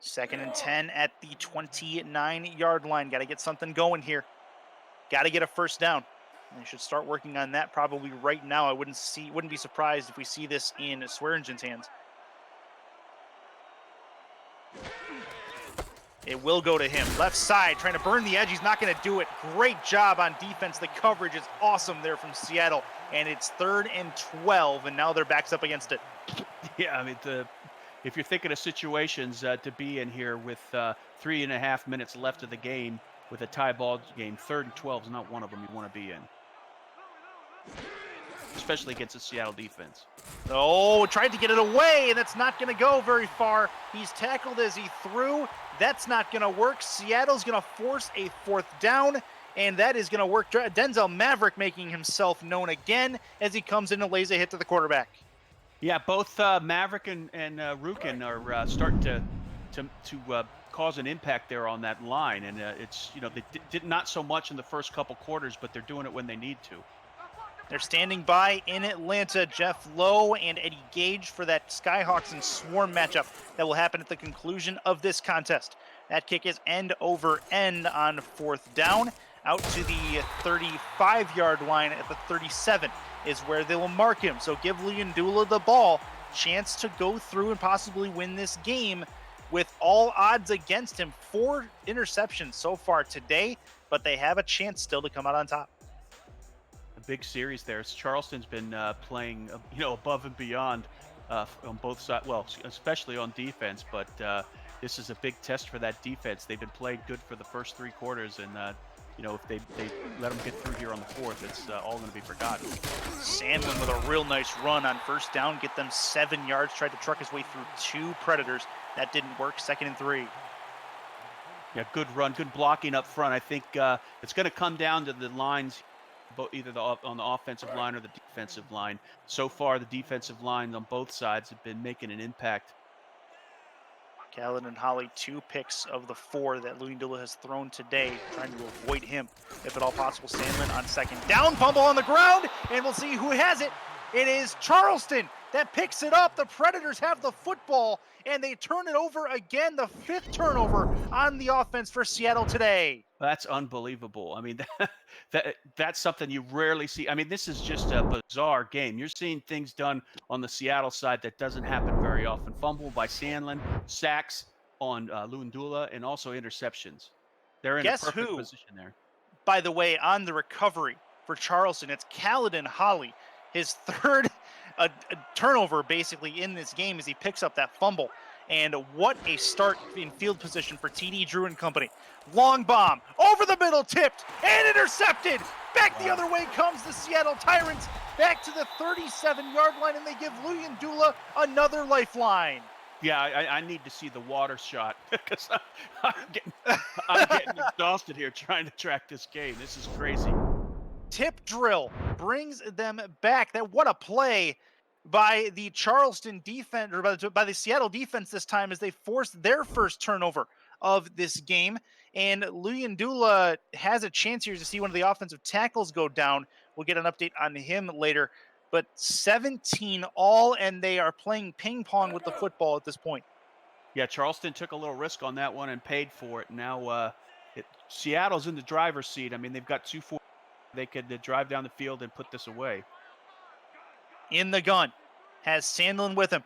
2nd and 10 at the 29-yard line. Got to get something going here. Got to get a first down. They should start working on that probably right now. I wouldn't be surprised if we see this in Swearingen's hands. It will go to him. Left side, trying to burn the edge. He's not going to do it. Great job on defense. The coverage is awesome there from Seattle. And it's 3rd and 12, and now their back's up against it. Yeah, I mean, if you're thinking of situations to be in here with 3.5 minutes left of the game with a tie ball game, 3rd and 12 is not one of them you want to be in, especially against the Seattle defense. Oh, tried to get it away, and that's not going to go very far. He's tackled as he threw. That's not going to work. Seattle's going to force a 4th down, and that is going to work. Denzel Maverick making himself known again as he comes in and lays a hit to the quarterback. Yeah, both Maverick and Rukin are starting to cause an impact there on that line, and it's they did not so much in the first couple quarters, but they're doing it when they need to. They're standing by in Atlanta. Jeff Lowe and Eddie Gage for that Skyhawks and Swarm matchup that will happen at the conclusion of this contest. That kick is end over end on 4th down. Out to the 35-yard line at the 37 is where they will mark him. So give Luyendula the ball, chance to go through and possibly win this game with all odds against him. 4 interceptions so far today, but they have a chance still to come out on top. Big series there. Charleston's been playing, above and beyond on both sides. Well, especially on defense, but this is a big test for that defense. They've been playing good for the first 3 quarters, and if they let them get through here on the 4th, it's all going to be forgotten. Sandlin with a real nice run on 1st down, get them 7 yards. Tried to truck his way through 2 Predators. That didn't work. 2nd and 3. Yeah, good run, good blocking up front. I think it's going to come down to the lines, either on the offensive line or the defensive line. So far, the defensive line on both sides have been making an impact. Callan and Holly, 2 picks of the 4 that Luyendula has thrown today, trying to avoid him if at all possible. Sandlin on 2nd down, fumble on the ground, and we'll see who has it. It is Charleston that picks it up. The Predators have the football, and they turn it over again. The 5th turnover on the offense for Seattle today. That's unbelievable. I mean, that's something you rarely see. I mean, this is just a bizarre game. You're seeing things done on the Seattle side that doesn't happen very often. Fumble by Sandlin, sacks on Luyendula, and also interceptions. They're in a perfect position there. By the way, on the recovery for Charleston, it's Caledon Holly, his 3rd turnover basically in this game as he picks up that fumble. And what a start in field position for TD Drew and company. Long bomb, over the middle, tipped, and intercepted. Back the other way comes the Seattle Tyrants, back to the 37-yard line, and they give Luyendula another lifeline. Yeah, I need to see the water shot because I'm getting exhausted here trying to track this game. This is crazy. Tip drill brings them back. What a play by the Charleston defense, or by the Seattle defense this time, as they forced their 1st turnover of this game. And Luyendula has a chance here to see one of the offensive tackles go down. We'll get an update on him later. But 17 all, and they are playing ping pong with the football at this point. Yeah, Charleston took a little risk on that one and paid for it. Now Seattle's in the driver's seat. I mean, they've got 2-4. They could drive down the field and put this away. In the gun, has Sandlin with him.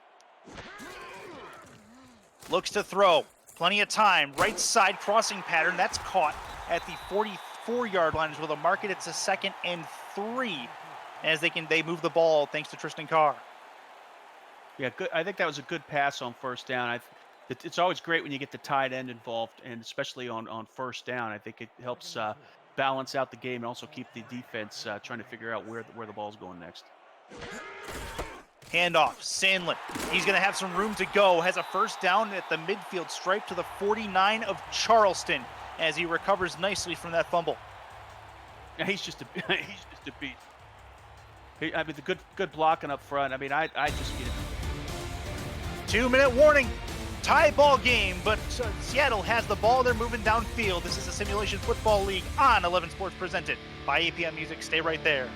Looks to throw. Plenty of time. Right side crossing pattern. That's caught at the 44-yard line as well. The market, it's a 2nd and 3 as they move the ball thanks to Tristan Carr. Yeah, good. I think that was a good pass on 1st down. It's always great when you get the tight end involved, and especially on 1st down. I think it helps balance out the game and also keep the defense trying to figure out where the ball's going next. Handoff, Sandlin. He's going to have some room to go. Has a first down at the midfield stripe to the 49 of Charleston as he recovers nicely from that fumble. Yeah, he's just a beast. I mean, the good blocking up front. I mean, I just, 2-minute warning. Tie ball game, but Seattle has the ball. They're moving downfield. This is the Simulation Football League on 11 Sports presented by APM Music. Stay right there.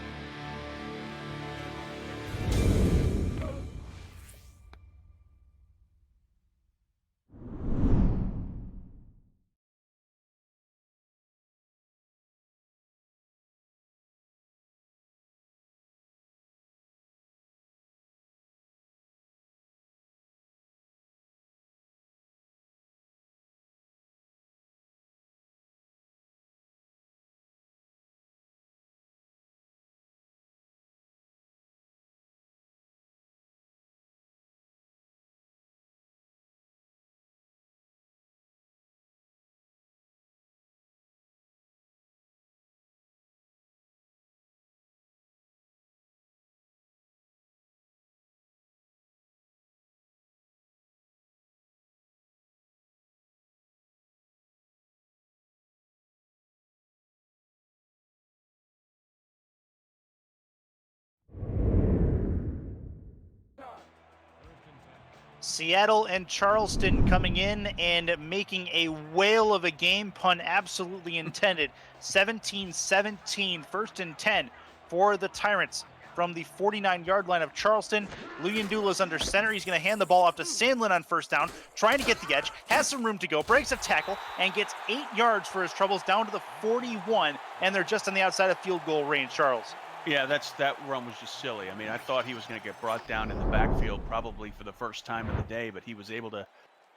Seattle and Charleston coming in and making a whale of a game, pun absolutely intended. 17-17, 1st and 10 for the Tyrants from the 49-yard line of Charleston. Luyendula's under center. He's going to hand the ball off to Sandlin on first down, trying to get the edge, has some room to go, breaks a tackle, and gets 8 yards for his troubles down to the 41, and they're just on the outside of field goal range, Charles. Yeah, that run was just silly. I mean, I thought he was going to get brought down in the backfield probably for the first time of the day, but he was able to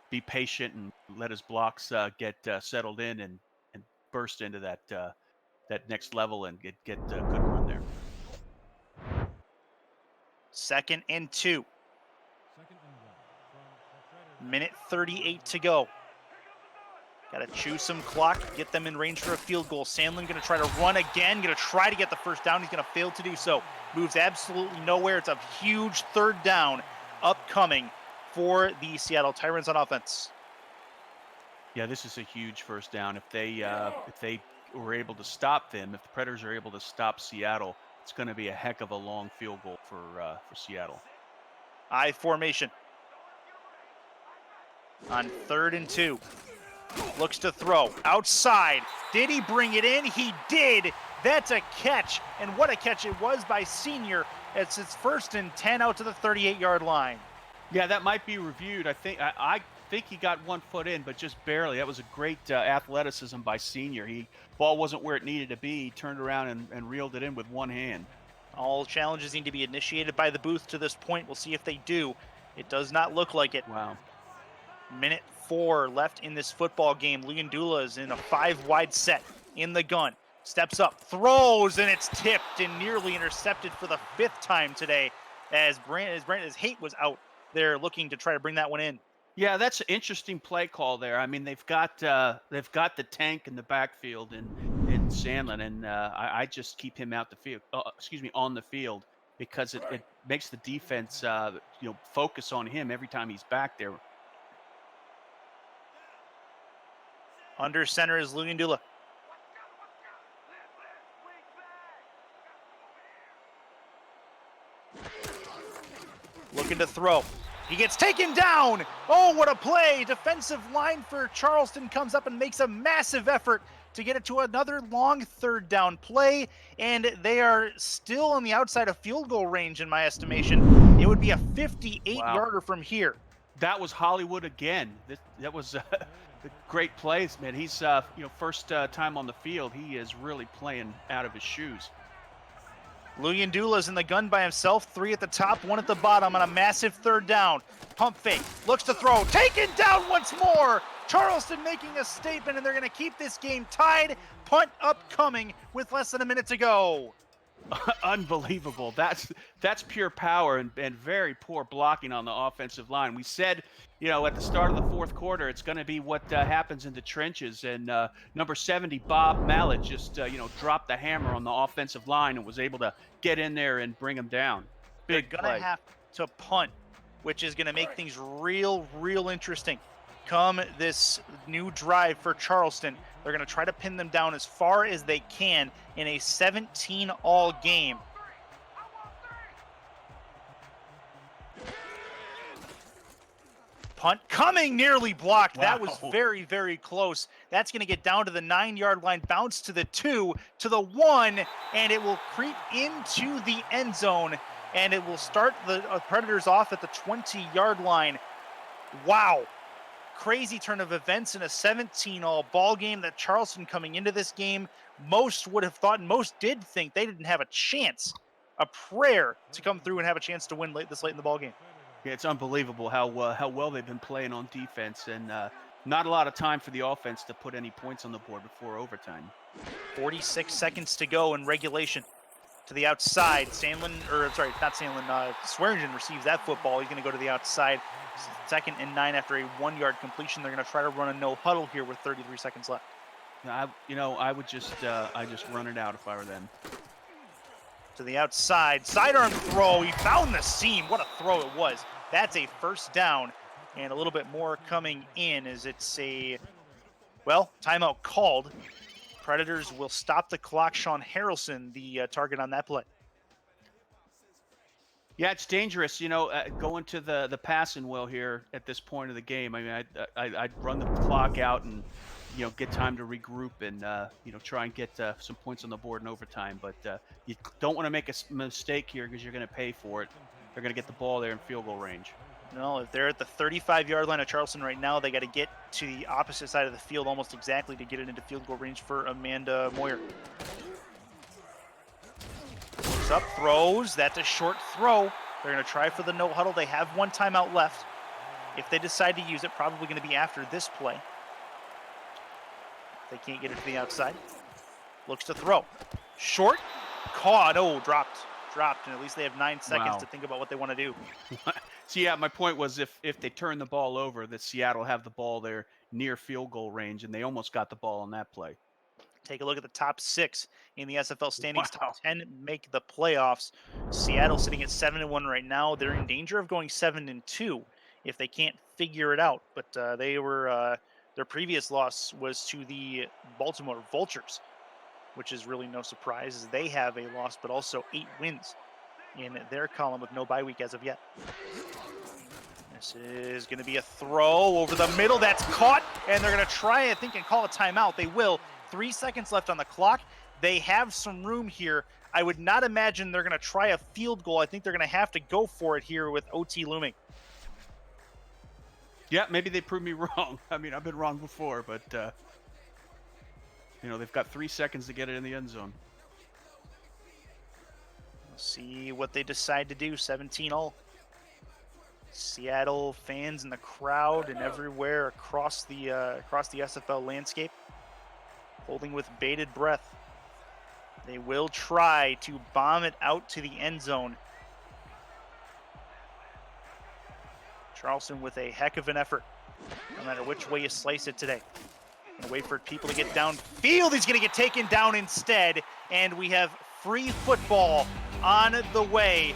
be patient and let his blocks get settled in and burst into that next level and get a good run there. 2nd and 2. Minute 38 to go. Got to chew some clock, get them in range for a field goal. Sandlin going to try to run again, going to try to get the first down. He's going to fail to do so. Moves absolutely nowhere. It's a huge 3rd down upcoming for the Seattle Tyrants on offense. Yeah, this is a huge first down. If they were able to stop them, if the Predators are able to stop Seattle, it's going to be a heck of a long field goal for Seattle. I formation on 3rd and 2. Looks to throw outside. Did he bring it in? He did. That's a catch, and what a catch it was by Senior. It's his 1st and 10 out to the 38-yard line. Yeah, that might be reviewed. I think he got 1 foot in, but just barely. That was a great athleticism by Senior. Ball wasn't where it needed to be. He turned around and reeled it in with 1 hand. All challenges need to be initiated by the booth to this point. We'll see if they do. It does not look like it. Wow. Minute 4 left in this football game. Luyendula is in a 5-wide set in the gun. Steps up, throws, and it's tipped and nearly intercepted for the 5th time today as Haight was out there looking to try to bring that one in. Yeah, that's an interesting play call there. I mean, they've got the tank in the backfield in Sandlin, and I just keep him out the field. On the field, because it makes the defense focus on him every time he's back there. Under center is Luyendula. Looking to throw. He gets taken down. Oh, what a play. Defensive line for Charleston comes up and makes a massive effort to get it to another long 3rd down play, and they are still on the outside of field goal range in my estimation. It would be a 58-yarder from here. That was Hollywood again. That was the great plays, man. He's first time on the field. He is really playing out of his shoes. Luyendula's in the gun by himself, 3 at the top, 1 at the bottom on a massive 3rd down. Pump fake, looks to throw, taken down once more. Charleston making a statement, and they're going to keep this game tied. Punt upcoming with less than a minute to go. Unbelievable. That's pure power and very poor blocking on the offensive line. We said, at the start of the 4th quarter, it's going to be what happens in the trenches. And number 70, Bob Mallet, just dropped the hammer on the offensive line and was able to get in there and bring him down. Big play. to punt, which is going to make things real interesting. Come this new drive for Charleston, they're going to try to pin them down as far as they can in a 17-all game. Punt coming, nearly blocked. Wow. That was very close. That's going to get down to the 9-yard line, bounce to the 2, to the 1, and it will creep into the end zone, and it will start the Predators off at the 20-yard line. Wow. Crazy turn of events in a 17-all ball game. That Charleston coming into this game, most would have thought, and most did think they didn't have a chance, a prayer to come through and have a chance to win this late in the ball game. Yeah, it's unbelievable how well they've been playing on defense, and not a lot of time for the offense to put any points on the board before overtime. 46 seconds to go in regulation. To the outside, Swearingen receives that football. He's going to go to the outside. 2nd and 9 after a 1-yard completion. They're going to try to run a no huddle here with 33 seconds left. I would just run it out if I were them. To the outside, sidearm throw. He found the seam. What a throw it was. That's a first down, and a little bit more coming in as it's a, timeout called. Predators will stop the clock. Sean Harrelson, the target on that play. Yeah, it's dangerous, going to the passing wheel here at this point of the game. I mean, I'd run the clock out and, get time to regroup and, try and get some points on the board in overtime. But you don't want to make a mistake here because you're going to pay for it. They're going to get the ball there in field goal range. No, if they're at the 35-yard line of Charleston right now, they got to get to the opposite side of the field almost exactly to get it into field goal range for Amanda Moyer. Looks up, throws. That's a short throw. They're going to try for the no huddle. They have one timeout left. If they decide to use it, probably going to be after this play. They can't get it to the outside. Looks to throw. Short. Caught. Oh, dropped. And at least they have 9 seconds to think about what they want to do. So, yeah, my point was if they turn the ball over, that Seattle have the ball there near field goal range, and they almost got the ball on that play. Take a look at the top 6 in the SFL standings. Wow. Top 10 make the playoffs. Seattle sitting at 7-1 right now. They're in danger of going 7-2 if they can't figure it out. But they were their previous loss was to the Baltimore Vultures, which is really no surprise as they have a loss, but also 8 wins in their column with no bye week as of yet. This is going to be a throw over the middle. That's caught, and they're going to try, I think, and call a timeout. They will. 3 seconds left on the clock. They have some room here. I would not imagine they're going to try a field goal. I think they're going to have to go for it here with OT looming. Yeah, maybe they proved me wrong. I mean, I've been wrong before, but, they've got 3 seconds to get it in the end zone. We'll see what they decide to do. 17-all. Seattle fans in the crowd and everywhere across the SFL landscape, holding with bated breath. They will try to bomb it out to the end zone. Charleston with a heck of an effort, no matter which way you slice it today. Gonna wait for people to get downfield. He's gonna get taken down instead, and we have free football on the way.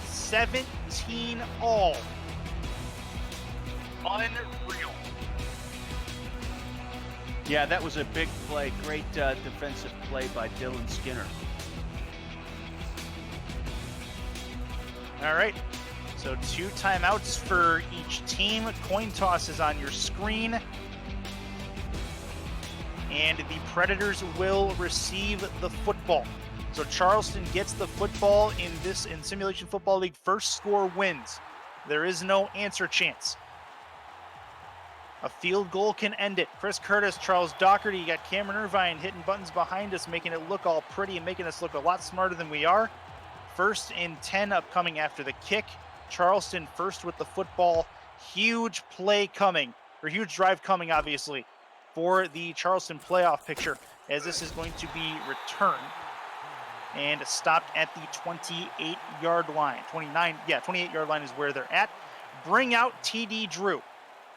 17-all. Unreal. Yeah, that was a big play. Great defensive play by Dylan Skinner. All right. So 2 timeouts for each team. Coin toss is on your screen. And the Predators will receive the football. So Charleston gets the football in Simulation Football League. First score wins. There is no answer chance. A field goal can end it. Chris Curtis, Charles Doherty, you got Cameron Irvine hitting buttons behind us, making it look all pretty and making us look a lot smarter than we are. 1st and 10 upcoming after the kick. Charleston first with the football. Huge play coming, or huge drive coming, obviously, for the Charleston playoff picture, as this is going to be returned and stopped at the 28-yard line. 28-yard line is where they're at. Bring out TD Drew.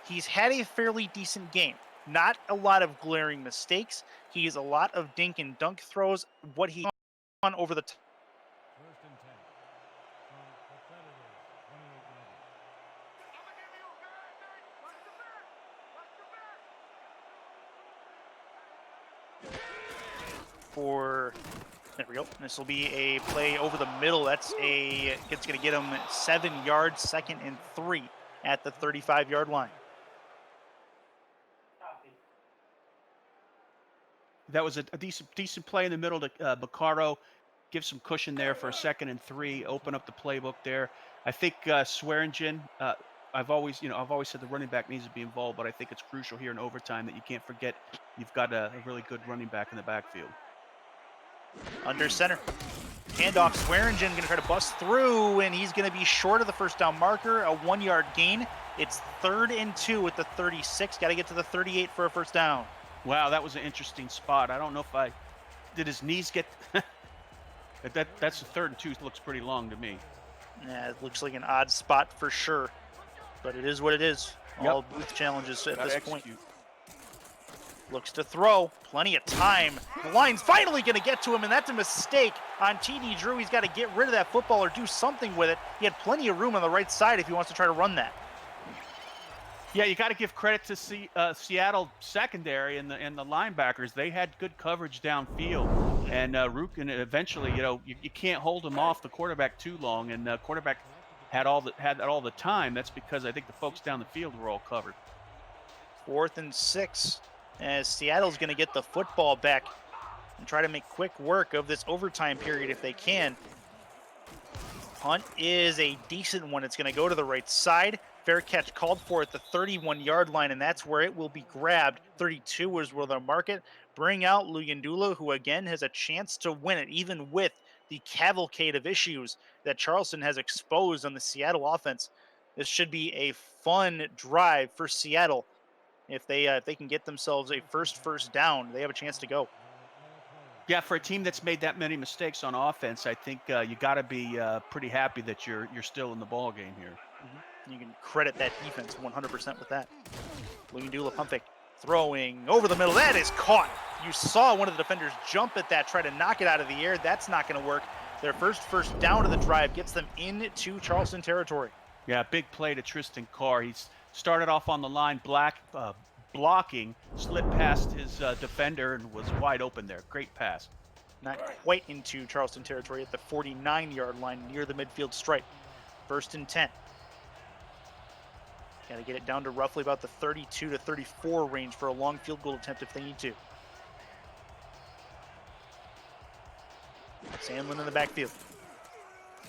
He's had a fairly decent game. Not a lot of glaring mistakes. He has a lot of dink and dunk throws. What he on over the top. There we go. This will be a play over the middle. It's going to get him 7 yards, 2nd and 3 at the 35-yard line. That was a decent play in the middle to Baccaro. Give some cushion there for a 2nd and 3. Open up the playbook there. I think Swearingen. I've always said the running back needs to be involved, but I think it's crucial here in overtime that you can't forget you've got a really good running back in the backfield. Under center. Handoff. Swearingen going to try to bust through, and he's going to be short of the first down marker. A 1-yard gain. It's 3rd and 2 at the 36. Got to get to the 38 for a first down. Wow, that was an interesting spot. I don't know if did his knees get that's the 3rd and 2. Looks pretty long to me. Yeah, it looks like an odd spot for sure, but it is what it is. Yep. All booth challenges at Gotta this execute. point. Looks to throw. Plenty of time. The line's finally going to get to him, and that's a mistake on TD Drew. He's got to get rid of that football or do something with it. He had plenty of room on the right side if he wants to try to run that. Yeah, you got to give credit to Seattle secondary and the linebackers. They had good coverage downfield, and Rukin eventually, you can't hold him off the quarterback too long, and quarterback had all the time. That's because I think the folks down the field were all covered. 4th and 6. As Seattle's going to get the football back and try to make quick work of this overtime period if they can. Punt is a decent one. It's going to go to the right side. Fair catch called for at the 31-yard line, and that's where it will be grabbed. 32 is where they'll mark it. Bring out Luyendula, who again has a chance to win it, even with the cavalcade of issues that Charleston has exposed on the Seattle offense. This should be a fun drive for Seattle. If they can get themselves a first down, they have a chance to go. Yeah, for a team that's made that many mistakes on offense, I think you got to be pretty happy that you're still in the ball game here. Mm-hmm. You can credit that defense 100% with that. Luyendula pump fake, throwing over the middle. That is caught. You saw one of the defenders jump at that, try to knock it out of the air. That's not going to work. Their first down of the drive gets them into Charleston territory. Yeah, big play to Tristan Carr. He's started off on the line, blocking, slid past his defender, and was wide open there. Great pass. Not quite into Charleston territory at the 49-yard line near the midfield stripe. 1st and 10. Got to get it down to roughly about the 32 to 34 range for a long field goal attempt if they need to. Sandlin in the backfield.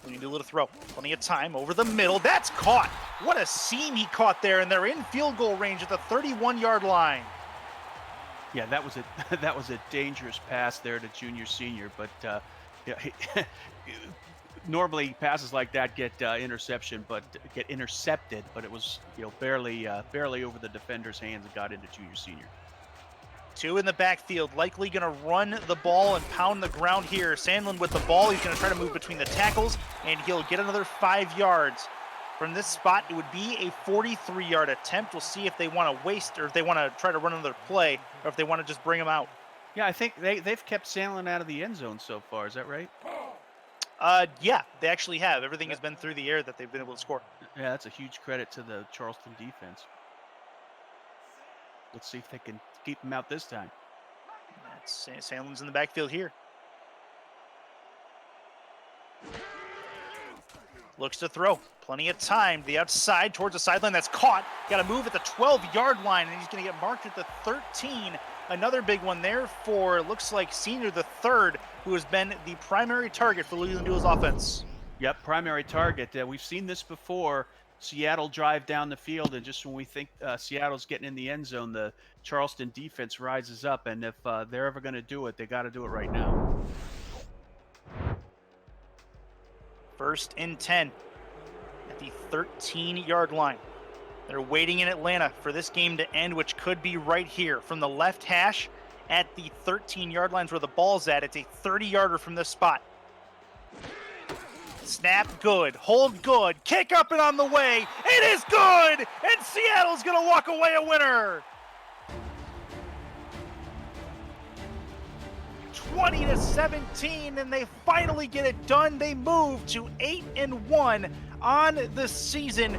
We need to do a little throw. Plenty of time over the middle. That's caught. What a seam he caught there, and they're in field goal range at the 31-yard line. Yeah, that was a dangerous pass there to junior senior, but normally passes like that get intercepted, but it was barely over the defender's hands and got into junior senior. 2 in the backfield, likely going to run the ball and pound the ground here. Sandlin with the ball. He's going to try to move between the tackles, and he'll get another 5 yards. From this spot, it would be a 43-yard attempt. We'll see if they want to waste or if they want to try to run another play or if they want to just bring him out. Yeah, I think they've kept Sandlin out of the end zone so far. Is that right? Yeah, they actually have. Everything has been through the air that they've been able to score. Yeah, that's a huge credit to the Charleston defense. Let's see if they can keep him out this time. Sandlin's in the backfield here. Looks to throw. Plenty of time. The outside towards the sideline. That's caught. Got to move at the 12-yard line, and he's going to get marked at the 13. Another big one there for, looks like, senior the 3rd, who has been the primary target for Luyendula's offense. Yep, primary target. We've seen this before. Seattle drive down the field, and just when we think Seattle's getting in the end zone, the Charleston defense rises up, and if they're ever going to do it, they got to do it right now. 1st and 10 at the 13-yard line. They're waiting in Atlanta for this game to end, which could be right here from the left hash at the 13-yard lines where the ball's at. It's a 30-yarder from this spot. Snap good, hold good, kick up and on the way. It is good, and Seattle's going to walk away a winner. 20-17, and they finally get it done. They move to 8-1 on the season.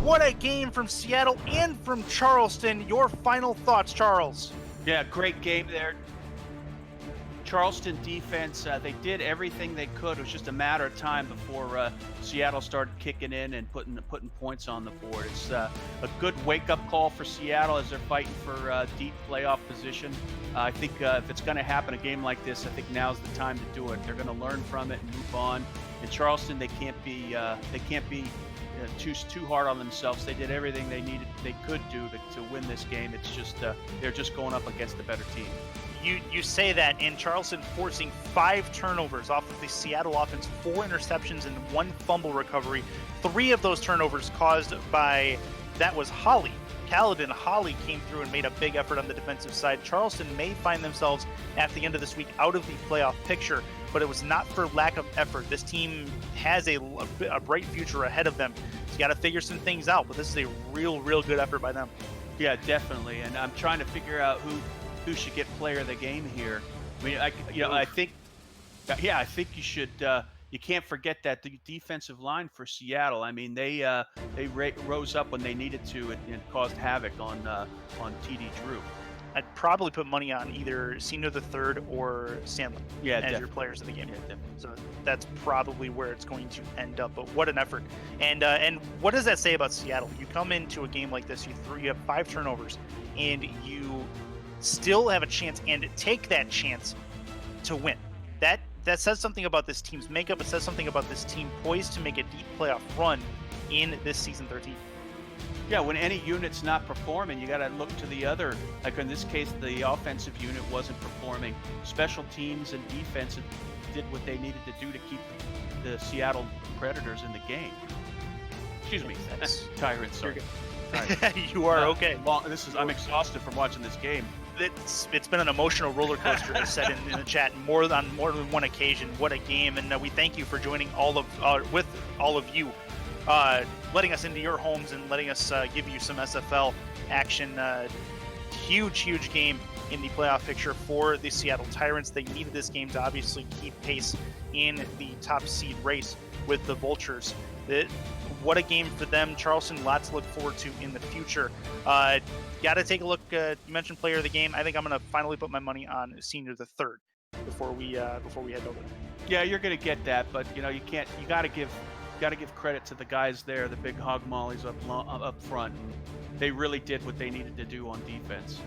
What a game from Seattle and from Charleston. Your final thoughts, Charles? Yeah, great game there. Charleston defense, they did everything they could. It was just a matter of time before Seattle started kicking in and putting points on the board. It's a good wake-up call for Seattle as they're fighting for deep playoff position. I think if it's going to happen, a game like this, I think now's the time to do it. They're going to learn from it and move on. In Charleston, they can't be too hard on themselves. They did everything they could do to win this game. It's just they're just going up against a better team. You say that, in Charleston forcing 5 turnovers off of the Seattle offense, 4 interceptions and 1 fumble recovery. 3 of those turnovers caused by, that was Holly. Kaladin Holly came through and made a big effort on the defensive side. Charleston may find themselves at the end of this week out of the playoff picture, but it was not for lack of effort. This team has a bright future ahead of them. You got to figure some things out, but this is a real good effort by them. Yeah, definitely. And I'm trying to figure out who should get player of the game here. I mean, I think you should. You can't forget that the defensive line for Seattle. I mean, they rose up when they needed to and caused havoc on TD Drew. I'd probably put money on either Senior the Third or Sandlin as your players of the game. Yeah, definitely. So that's probably where it's going to end up. But what an effort! And what does that say about Seattle? You come into a game like this, you have 5 turnovers, and you still have a chance and take that chance to win. That says something about this team's makeup. It says something about this team poised to make a deep playoff run in this season 13. Yeah, when any unit's not performing, you got to look to the other. Like in this case, the offensive unit wasn't performing. Special teams and defense did what they needed to do to keep the Seattle Predators in the game. Excuse me, Tyrants. Sorry. You are okay. I'm exhausted from watching this game. It's been an emotional roller coaster, as said in the chat, on more than one occasion. What a game! And we thank you for joining with all of you, letting us into your homes and letting us give you some SFL action. Huge game in the playoff picture for the Seattle Tyrants. They needed this game to obviously keep pace in the top seed race with the Vultures. What a game for them. Charleston, lots to look forward to in the future. Got to take a look. You mentioned player of the game. I think I'm going to finally put my money on Senior the Third before we head over. Yeah, you're going to get that, but you got to give credit to the guys there, the big hog mollies up front. They really did what they needed to do on defense.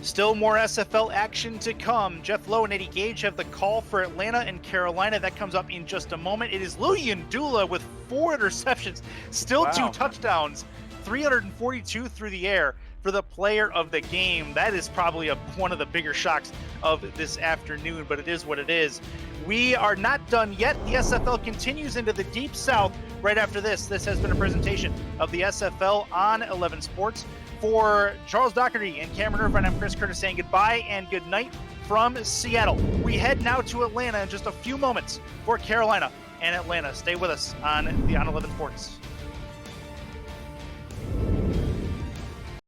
Still more SFL action to come. Jeff Lowe and Eddie Gage have the call for Atlanta and Carolina. That comes up in just a moment. It is Lulian Dula with 4 interceptions, still 2 touchdowns, 342 through the air for the player of the game. That is probably one of the bigger shocks of this afternoon, but it is what it is. We are not done yet. The SFL continues into the Deep South right after this. This has been a presentation of the SFL on 11 Sports. For Charles Doherty and Cameron Irvine, I'm Chris Curtis saying goodbye and good night from Seattle. We head now to Atlanta in just a few moments for Carolina and Atlanta. Stay with us on 11 Sports.